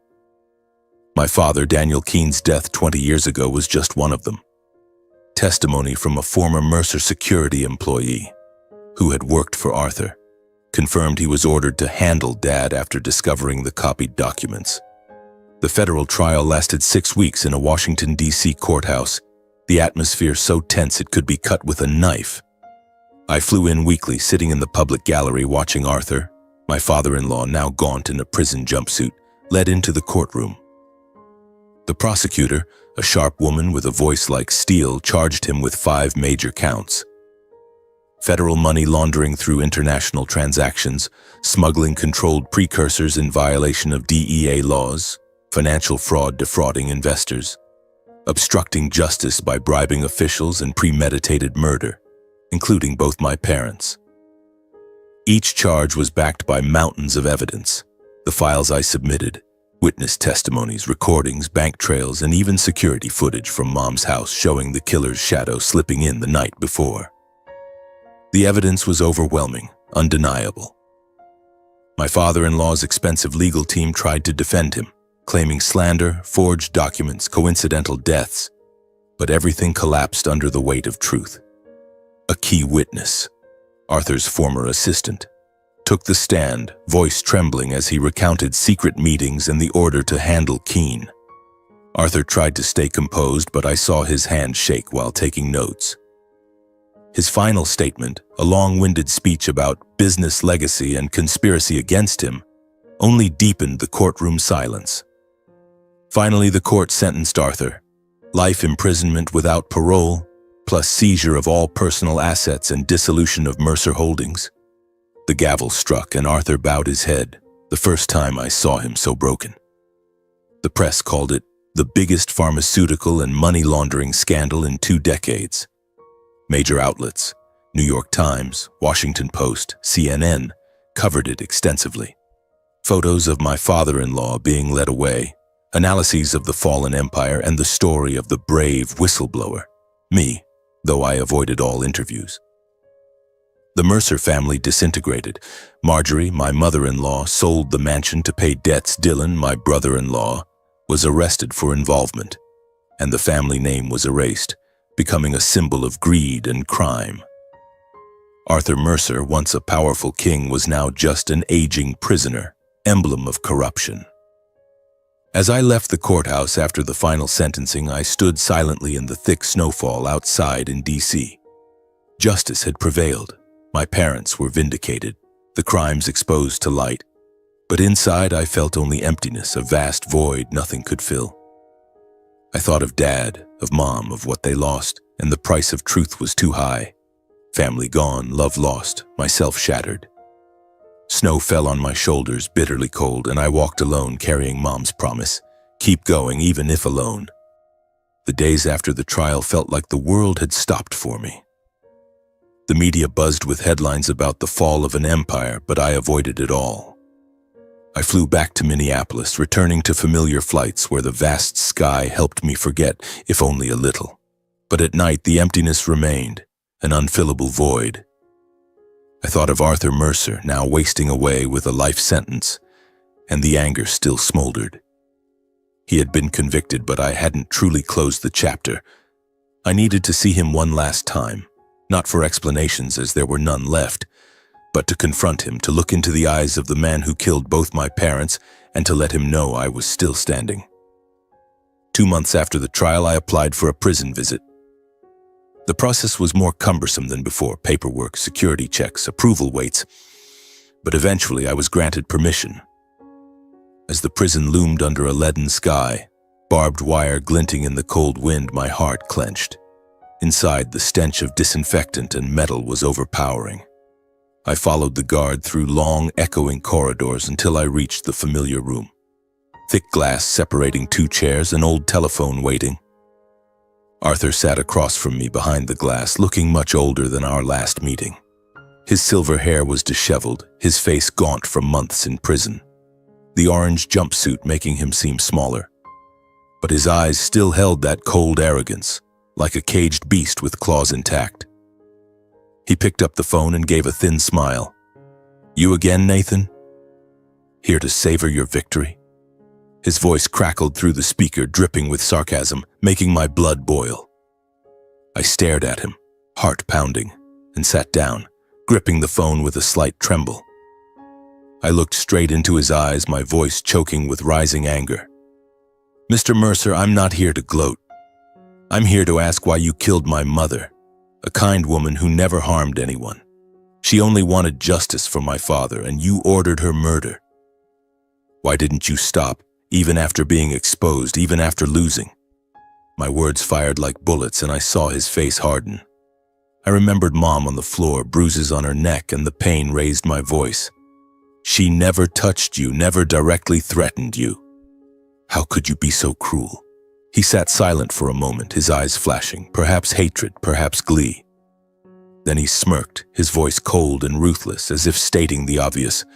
My father, Daniel Keene's death 20 years ago was just one of them. Testimony from a former Mercer security employee who had worked for Arthur confirmed he was ordered to handle Dad after discovering the copied documents. The federal trial lasted 6 weeks in a Washington, D.C. courthouse, the atmosphere so tense it could be cut with a knife. I flew in weekly, sitting in the public gallery watching Arthur, my father-in-law now gaunt in a prison jumpsuit, led into the courtroom. The prosecutor, a sharp woman with a voice like steel, charged him with 5 major counts. Federal money laundering through international transactions, smuggling controlled precursors in violation of DEA laws, financial fraud defrauding investors, obstructing justice by bribing officials, and premeditated murder, including both my parents. Each charge was backed by mountains of evidence, the files I submitted, witness testimonies, recordings, bank trails, and even security footage from Mom's house showing the killer's shadow slipping in the night before. The evidence was overwhelming, undeniable. My father-in-law's expensive legal team tried to defend him, claiming slander, forged documents, coincidental deaths, but everything collapsed under the weight of truth. A key witness, Arthur's former assistant, took the stand, voice trembling as he recounted secret meetings and the order to handle Keene. Arthur tried to stay composed, but I saw his hand shake while taking notes. His final statement, a long-winded speech about business legacy and conspiracy against him, only deepened the courtroom silence. Finally, the court sentenced Arthur, life imprisonment without parole, plus seizure of all personal assets and dissolution of Mercer Holdings. The gavel struck and Arthur bowed his head, the first time I saw him so broken. The press called it the biggest pharmaceutical and money laundering scandal in 2 decades. Major outlets, New York Times, Washington Post, CNN, covered it extensively. Photos of my father-in-law being led away, analyses of the fallen empire, and the story of the brave whistleblower, me, though I avoided all interviews. The Mercer family disintegrated. Marjorie, my mother-in-law, sold the mansion to pay debts. Dylan, my brother-in-law, was arrested for involvement, and the family name was erased, becoming a symbol of greed and crime. Arthur Mercer, once a powerful king, was now just an aging prisoner, emblem of corruption. As I left the courthouse after the final sentencing, I stood silently in the thick snowfall outside in D.C. Justice had prevailed. My parents were vindicated, the crimes exposed to light. But inside I felt only emptiness, a vast void nothing could fill. I thought of Dad, of Mom, of what they lost, and the price of truth was too high. Family gone, love lost, myself shattered. Snow fell on my shoulders, bitterly cold, and I walked alone carrying Mom's promise. Keep going, even if alone. The days after the trial felt like the world had stopped for me. The media buzzed with headlines about the fall of an empire, but I avoided it all. I flew back to Minneapolis, returning to familiar flights where the vast sky helped me forget, if only a little. But at night, the emptiness remained, an unfillable void. I thought of Arthur Mercer, now wasting away with a life sentence, and the anger still smoldered. He had been convicted, but I hadn't truly closed the chapter. I needed to see him one last time, not for explanations as there were none left, but to confront him, to look into the eyes of the man who killed both my parents, and to let him know I was still standing. 2 months after the trial, I applied for a prison visit. The process was more cumbersome than before: paperwork, security checks, approval waits. But eventually I was granted permission. As the prison loomed under a leaden sky, barbed wire glinting in the cold wind, my heart clenched. Inside, the stench of disinfectant and metal was overpowering. I followed the guard through long, echoing corridors until I reached the familiar room. Thick glass separating 2 chairs, an old telephone waiting. Arthur sat across from me behind the glass, looking much older than our last meeting. His silver hair was disheveled, his face gaunt from months in prison. The orange jumpsuit making him seem smaller. But his eyes still held that cold arrogance, like a caged beast with claws intact. He picked up the phone and gave a thin smile. "You again, Nathan? Here to savor your victory?" His voice crackled through the speaker, dripping with sarcasm, making my blood boil. I stared at him, heart pounding, and sat down, gripping the phone with a slight tremble. I looked straight into his eyes, my voice choking with rising anger. "Mr. Mercer, I'm not here to gloat. I'm here to ask why you killed my mother, a kind woman who never harmed anyone. She only wanted justice for my father, and you ordered her murder. Why didn't you stop, even after being exposed, even after losing?" My words fired like bullets, and I saw his face harden. I remembered Mom on the floor, bruises on her neck, and the pain raised my voice. "She never touched you, never directly threatened you. How could you be so cruel?" He sat silent for a moment, his eyes flashing, perhaps hatred, perhaps glee. Then he smirked, his voice cold and ruthless, as if stating the obvious.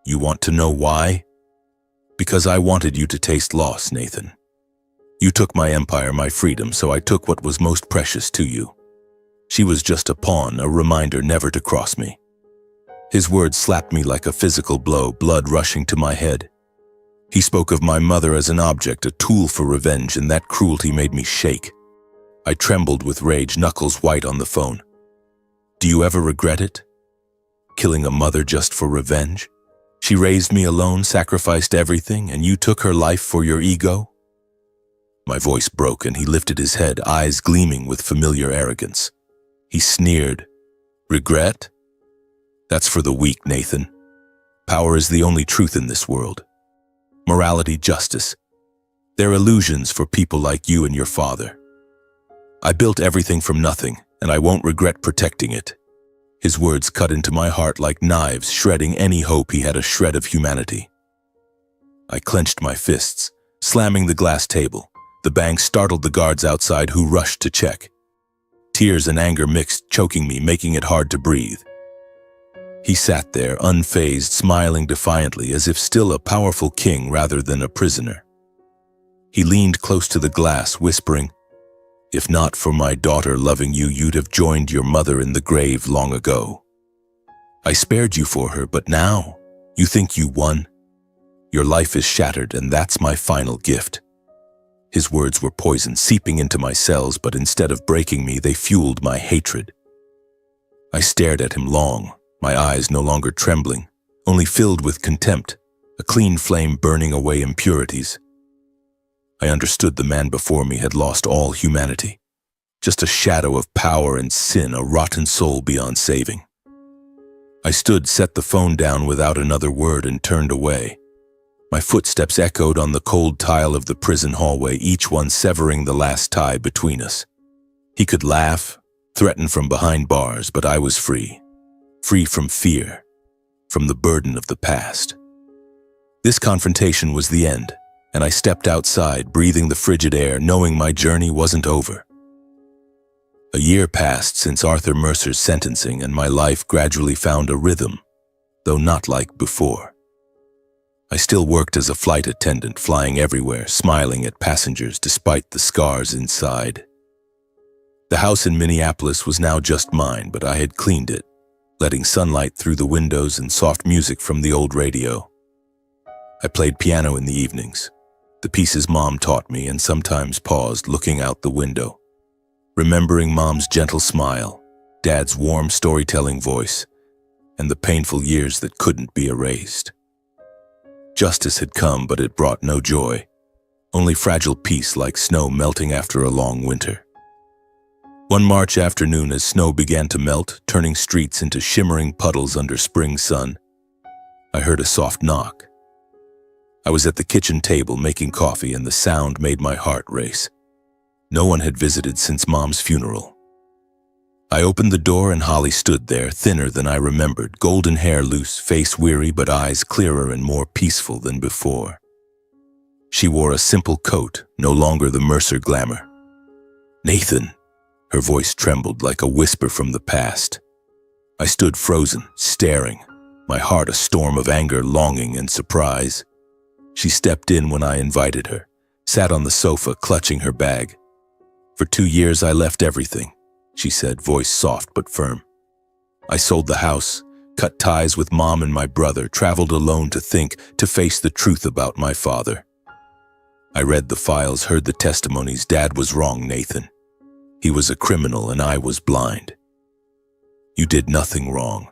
"You want to know why? Because I wanted you to taste loss, Nathan. You took my empire, my freedom, so I took what was most precious to you. She was just a pawn, a reminder never to cross me." His words slapped me like a physical blow, blood rushing to my head. He spoke of my mother as an object, a tool for revenge, and that cruelty made me shake. I trembled with rage, knuckles white on the phone. "Do you ever regret it? Killing a mother just for revenge? She raised me alone, sacrificed everything, and you took her life for your ego?" My voice broke, and he lifted his head, eyes gleaming with familiar arrogance. He sneered. "Regret? That's for the weak, Nathan. Power is the only truth in this world. Morality, justice. They're illusions for people like you and your father. I built everything from nothing, and I won't regret protecting it." His words cut into my heart like knives, shredding any hope he had a shred of humanity. I clenched my fists, slamming the glass table. The bang startled the guards outside, who rushed to check. Tears and anger mixed, choking me, making it hard to breathe. He sat there, unfazed, smiling defiantly, as if still a powerful king rather than a prisoner. He leaned close to the glass, whispering, "If not for my daughter loving you, you'd have joined your mother in the grave long ago. I spared you for her, but now, you think you won? Your life is shattered, and that's my final gift." His words were poison, seeping into my cells, but instead of breaking me, they fueled my hatred. I stared at him long, my eyes no longer trembling, only filled with contempt, a clean flame burning away impurities. I understood the man before me had lost all humanity, just a shadow of power and sin, a rotten soul beyond saving. I stood, set the phone down without another word, and turned away. My footsteps echoed on the cold tile of the prison hallway, each one severing the last tie between us. He could laugh, threaten from behind bars, but I was free. Free from fear, from the burden of the past. This confrontation was the end, and I stepped outside, breathing the frigid air, knowing my journey wasn't over. A year passed since Arthur Mercer's sentencing, and my life gradually found a rhythm, though not like before. I still worked as a flight attendant, flying everywhere, smiling at passengers despite the scars inside. The house in Minneapolis was now just mine, but I had cleaned it, letting sunlight through the windows and soft music from the old radio. I played piano in the evenings, the pieces Mom taught me, and sometimes paused, looking out the window, remembering Mom's gentle smile, Dad's warm storytelling voice, and the painful years that couldn't be erased. Justice had come, but it brought no joy, only fragile peace like snow melting after a long winter. One March afternoon, as snow began to melt, turning streets into shimmering puddles under spring sun, I heard a soft knock. I was at the kitchen table making coffee, and the sound made my heart race. No one had visited since Mom's funeral. I opened the door, and Holly stood there, thinner than I remembered, golden hair loose, face weary, but eyes clearer and more peaceful than before. She wore a simple coat, no longer the Mercer glamour. "Nathan," her voice trembled like a whisper from the past. I stood frozen, staring, my heart a storm of anger, longing, and surprise. She stepped in when I invited her, sat on the sofa, clutching her bag. "For 2 years I left everything," she said, voice soft but firm. "I sold the house, cut ties with Mom and my brother, traveled alone to think, to face the truth about my father. I read the files, heard the testimonies. Dad was wrong, Nathan. He was a criminal and I was blind. You did nothing wrong.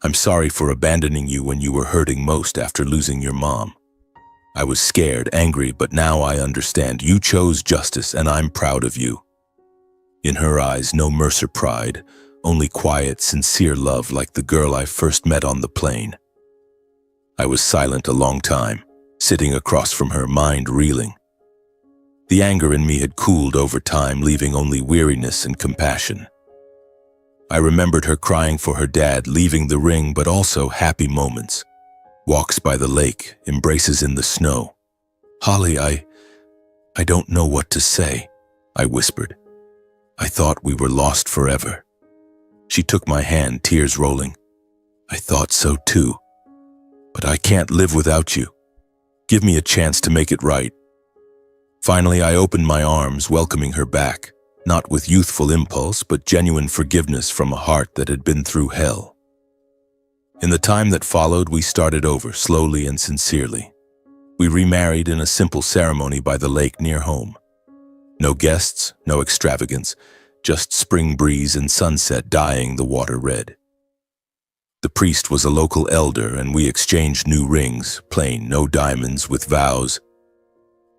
I'm sorry for abandoning you when you were hurting most after losing your mom. I was scared, angry, but now I understand. You chose justice and I'm proud of you." In her eyes, no Mercer pride, only quiet, sincere love, like the girl I first met on the plane. I was silent a long time, sitting across from her, mind reeling. The anger in me had cooled over time, leaving only weariness and compassion. I remembered her crying for her dad, leaving the ring, but also happy moments. Walks by the lake, embraces in the snow. "Holly, I don't know what to say," I whispered. "I thought we were lost forever." She took my hand, tears rolling. "I thought so too. But I can't live without you. Give me a chance to make it right." Finally, I opened my arms, welcoming her back, not with youthful impulse, but genuine forgiveness from a heart that had been through hell. In the time that followed, we started over, slowly and sincerely. We remarried in a simple ceremony by the lake near home. No guests, no extravagance, just spring breeze and sunset dyeing the water red. The priest was a local elder, and we exchanged new rings, plain, no diamonds, with vows.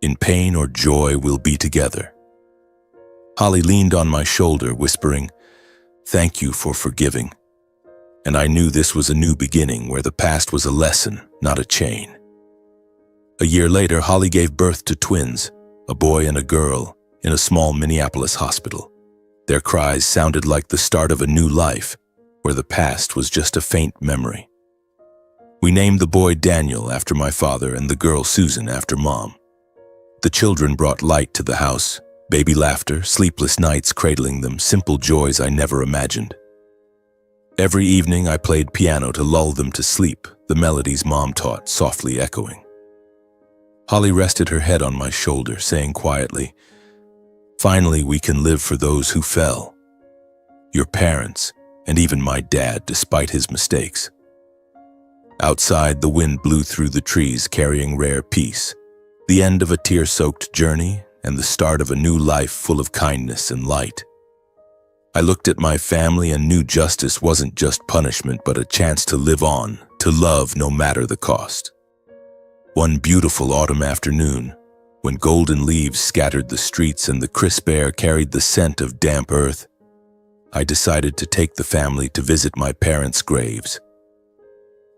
In pain or joy, we'll be together. Holly leaned on my shoulder, whispering, "Thank you for forgiving." And I knew this was a new beginning, where the past was a lesson, not a chain. A year later, Holly gave birth to twins, a boy and a girl, in a small Minneapolis hospital. Their cries sounded like the start of a new life, where the past was just a faint memory. We named the boy Daniel after my father and the girl Susan after Mom. The children brought light to the house, baby laughter, sleepless nights cradling them, simple joys I never imagined. Every evening I played piano to lull them to sleep, the melodies Mom taught softly echoing. Holly rested her head on my shoulder, saying quietly, "Finally we can live for those who fell. Your parents, and even my dad, despite his mistakes." Outside, the wind blew through the trees, carrying rare peace, the end of a tear-soaked journey and the start of a new life full of kindness and light. I looked at my family and knew justice wasn't just punishment, but a chance to live on, to love no matter the cost. One beautiful autumn afternoon, when golden leaves scattered the streets and the crisp air carried the scent of damp earth, I decided to take the family to visit my parents' graves.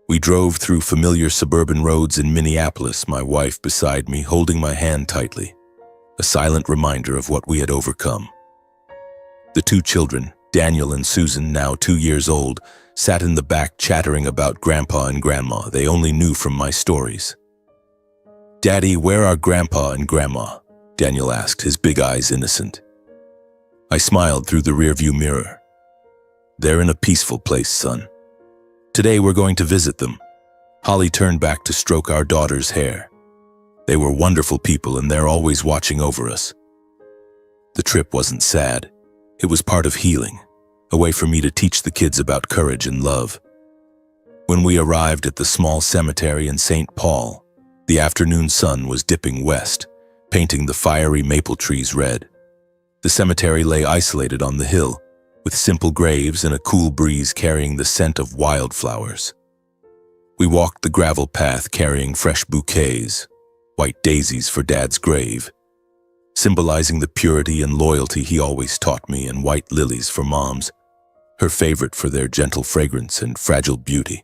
We drove through familiar suburban roads in Minneapolis, my wife beside me, holding my hand tightly, a silent reminder of what we had overcome. The two children, Daniel and Susan, now 2 years old, sat in the back chattering about Grandpa and Grandma they only knew from my stories. "Daddy, where are Grandpa and Grandma?" Daniel asked, his big eyes innocent. I smiled through the rearview mirror. "They're in a peaceful place, son. Today we're going to visit them." Holly turned back to stroke our daughter's hair. "They were wonderful people and they're always watching over us." The trip wasn't sad. It was part of healing, a way for me to teach the kids about courage and love. When we arrived at the small cemetery in St. Paul, the afternoon sun was dipping west, painting the fiery maple trees red. The cemetery lay isolated on the hill, with simple graves and a cool breeze carrying the scent of wildflowers. We walked the gravel path carrying fresh bouquets, white daisies for Dad's grave, symbolizing the purity and loyalty he always taught me, and white lilies for Mom's, her favorite for their gentle fragrance and fragile beauty.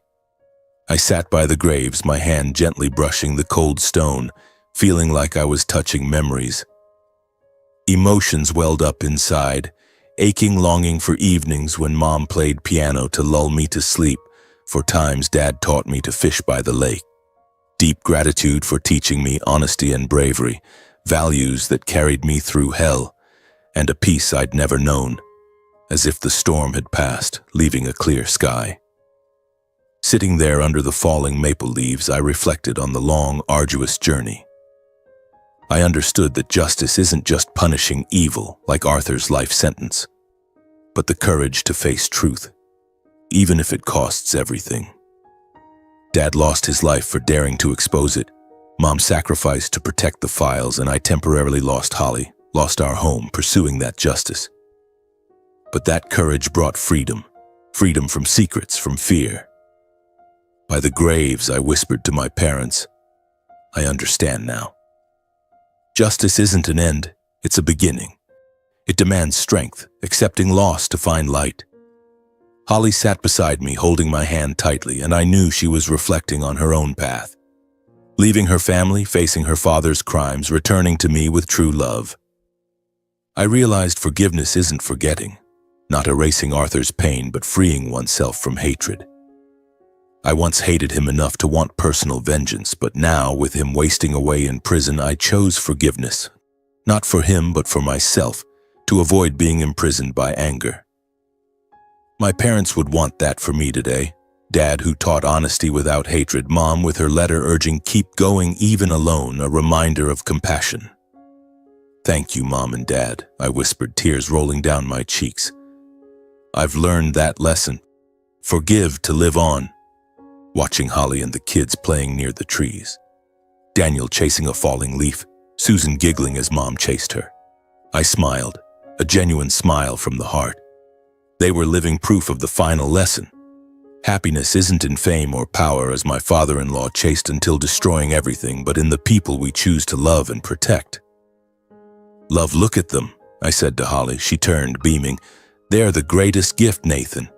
I sat by the graves, my hand gently brushing the cold stone, feeling like I was touching memories. Emotions welled up inside, aching longing for evenings when Mom played piano to lull me to sleep, for times Dad taught me to fish by the lake. Deep gratitude for teaching me honesty and bravery, values that carried me through hell, and a peace I'd never known, as if the storm had passed, leaving a clear sky. Sitting there under the falling maple leaves, I reflected on the long, arduous journey. I understood that justice isn't just punishing evil like Arthur's life sentence, but the courage to face truth, even if it costs everything. Dad lost his life for daring to expose it. Mom sacrificed to protect the files, and I temporarily lost Holly, lost our home pursuing that justice. But that courage brought freedom, freedom from secrets, from fear. By the graves, I whispered to my parents, "I understand now. Justice isn't an end, it's a beginning. It demands strength, accepting loss to find light." Holly sat beside me, holding my hand tightly, and I knew she was reflecting on her own path. Leaving her family, facing her father's crimes, returning to me with true love. I realized forgiveness isn't forgetting, not erasing Arthur's pain, but freeing oneself from hatred. I once hated him enough to want personal vengeance, but now, with him wasting away in prison, I chose forgiveness. Not for him, but for myself, to avoid being imprisoned by anger. My parents would want that for me today. Dad, who taught honesty without hatred. Mom, with her letter urging keep going even alone, a reminder of compassion. "Thank you, Mom and Dad," I whispered, tears rolling down my cheeks. "I've learned that lesson. Forgive to live on." Watching Holly and the kids playing near the trees. Daniel chasing a falling leaf, Susan giggling as Mom chased her. I smiled, a genuine smile from the heart. They were living proof of the final lesson. Happiness isn't in fame or power, as my father-in-law chased until destroying everything, but in the people we choose to love and protect. "Love, look at them," I said to Holly. She turned, beaming. "They're the greatest gift, Nathan,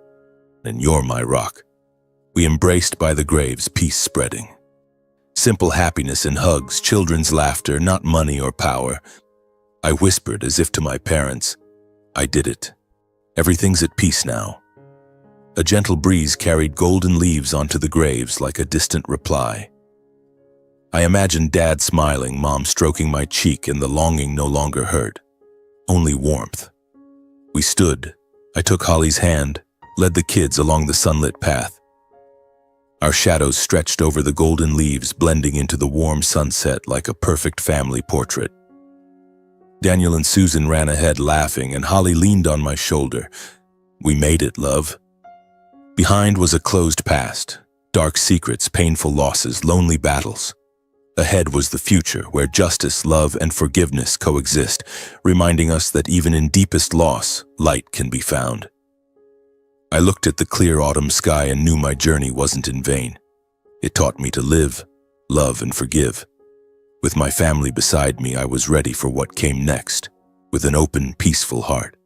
and you're my rock." We embraced by the graves, peace spreading. Simple happiness in hugs, children's laughter, not money or power. I whispered as if to my parents, "I did it. Everything's at peace now." A gentle breeze carried golden leaves onto the graves like a distant reply. I imagined Dad smiling, Mom stroking my cheek, and the longing no longer hurt, only warmth. We stood. I took Holly's hand, led the kids along the sunlit path. Our shadows stretched over the golden leaves, blending into the warm sunset like a perfect family portrait. Daniel and Susan ran ahead laughing, and Holly leaned on my shoulder. "We made it, love." Behind was a closed past, dark secrets, painful losses, lonely battles. Ahead was the future, where justice, love, and forgiveness coexist, reminding us that even in deepest loss, light can be found. I looked at the clear autumn sky and knew my journey wasn't in vain. It taught me to live, love, and forgive. With my family beside me, I was ready for what came next, with an open, peaceful heart.